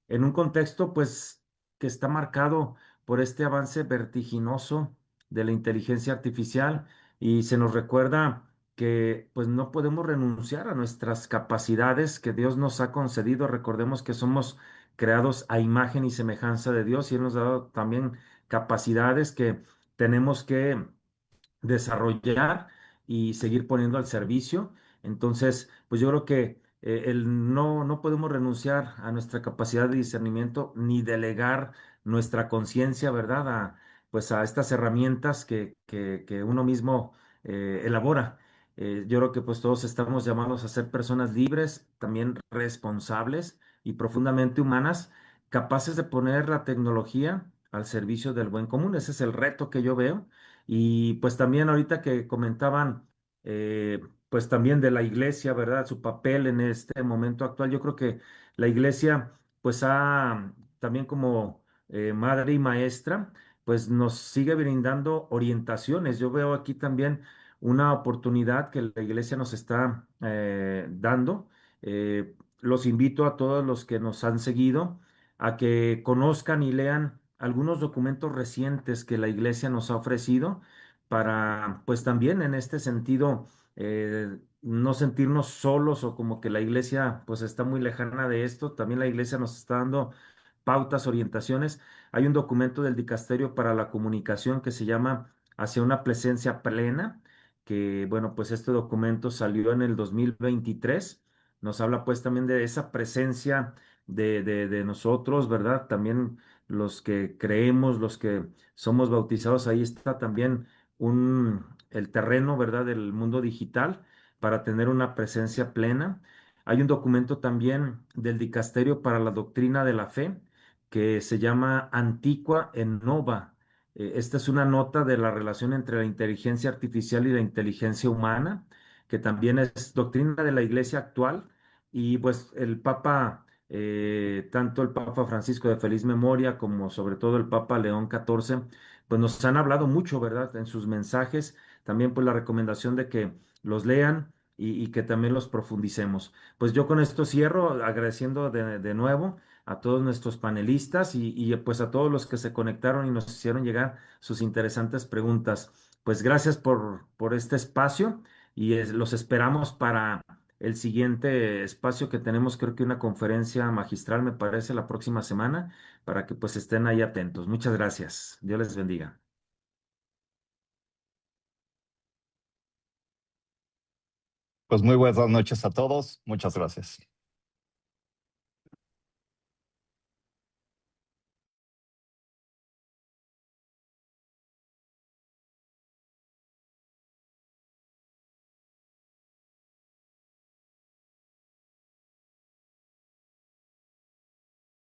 en un contexto pues que está marcado por este avance vertiginoso de la inteligencia artificial y se nos recuerda que pues no podemos renunciar a nuestras capacidades que Dios nos ha concedido. Recordemos que somos creados a imagen y semejanza de Dios y Él nos ha dado también capacidades que tenemos que desarrollar y seguir poniendo al servicio. Entonces, pues yo creo que no podemos renunciar a nuestra capacidad de discernimiento ni delegar nuestra conciencia, ¿verdad? Pues a estas herramientas que uno mismo elabora. Yo creo que pues todos estamos llamados a ser personas libres, también responsables y profundamente humanas, capaces de poner la tecnología al servicio del buen común. Ese es el reto que yo veo y pues también ahorita que comentaban, pues también de la iglesia, ¿verdad? Su papel en este momento actual. Yo creo que la iglesia, pues ha también como madre y maestra, pues nos sigue brindando orientaciones. Yo veo aquí también una oportunidad que la iglesia nos está dando. Los invito a todos los que nos han seguido a que conozcan y lean algunos documentos recientes que la iglesia nos ha ofrecido para, pues también en este sentido, no sentirnos solos o como que la iglesia pues está muy lejana de esto. También la iglesia nos está dando pautas, orientaciones. Hay un documento del Dicasterio para la Comunicación que se llama hacia una presencia plena, que bueno, pues este documento salió en el 2023. Nos habla pues también de esa presencia de nosotros, ¿verdad? También los que creemos, los que somos bautizados, ahí está también el terreno, ¿verdad? Del mundo digital para tener una presencia plena. Hay un documento también del Dicasterio para la Doctrina de la Fe que se llama Antiqua en Nova. Esta es una nota de la relación entre la inteligencia artificial y la inteligencia humana, que también es doctrina de la Iglesia actual. Y pues el Papa, tanto el Papa Francisco de feliz memoria como sobre todo el Papa León XIV, pues nos han hablado mucho, ¿verdad? En sus mensajes, también pues la recomendación de que los lean y que también los profundicemos. Pues yo con esto cierro agradeciendo de nuevo a todos nuestros panelistas pues a todos los que se conectaron y nos hicieron llegar sus interesantes preguntas. Pues gracias por este espacio y los esperamos para el siguiente espacio que tenemos, creo que una conferencia magistral, me parece, la próxima semana, para que pues estén ahí atentos. Muchas gracias. Dios les bendiga. Pues muy buenas noches a todos. Muchas gracias.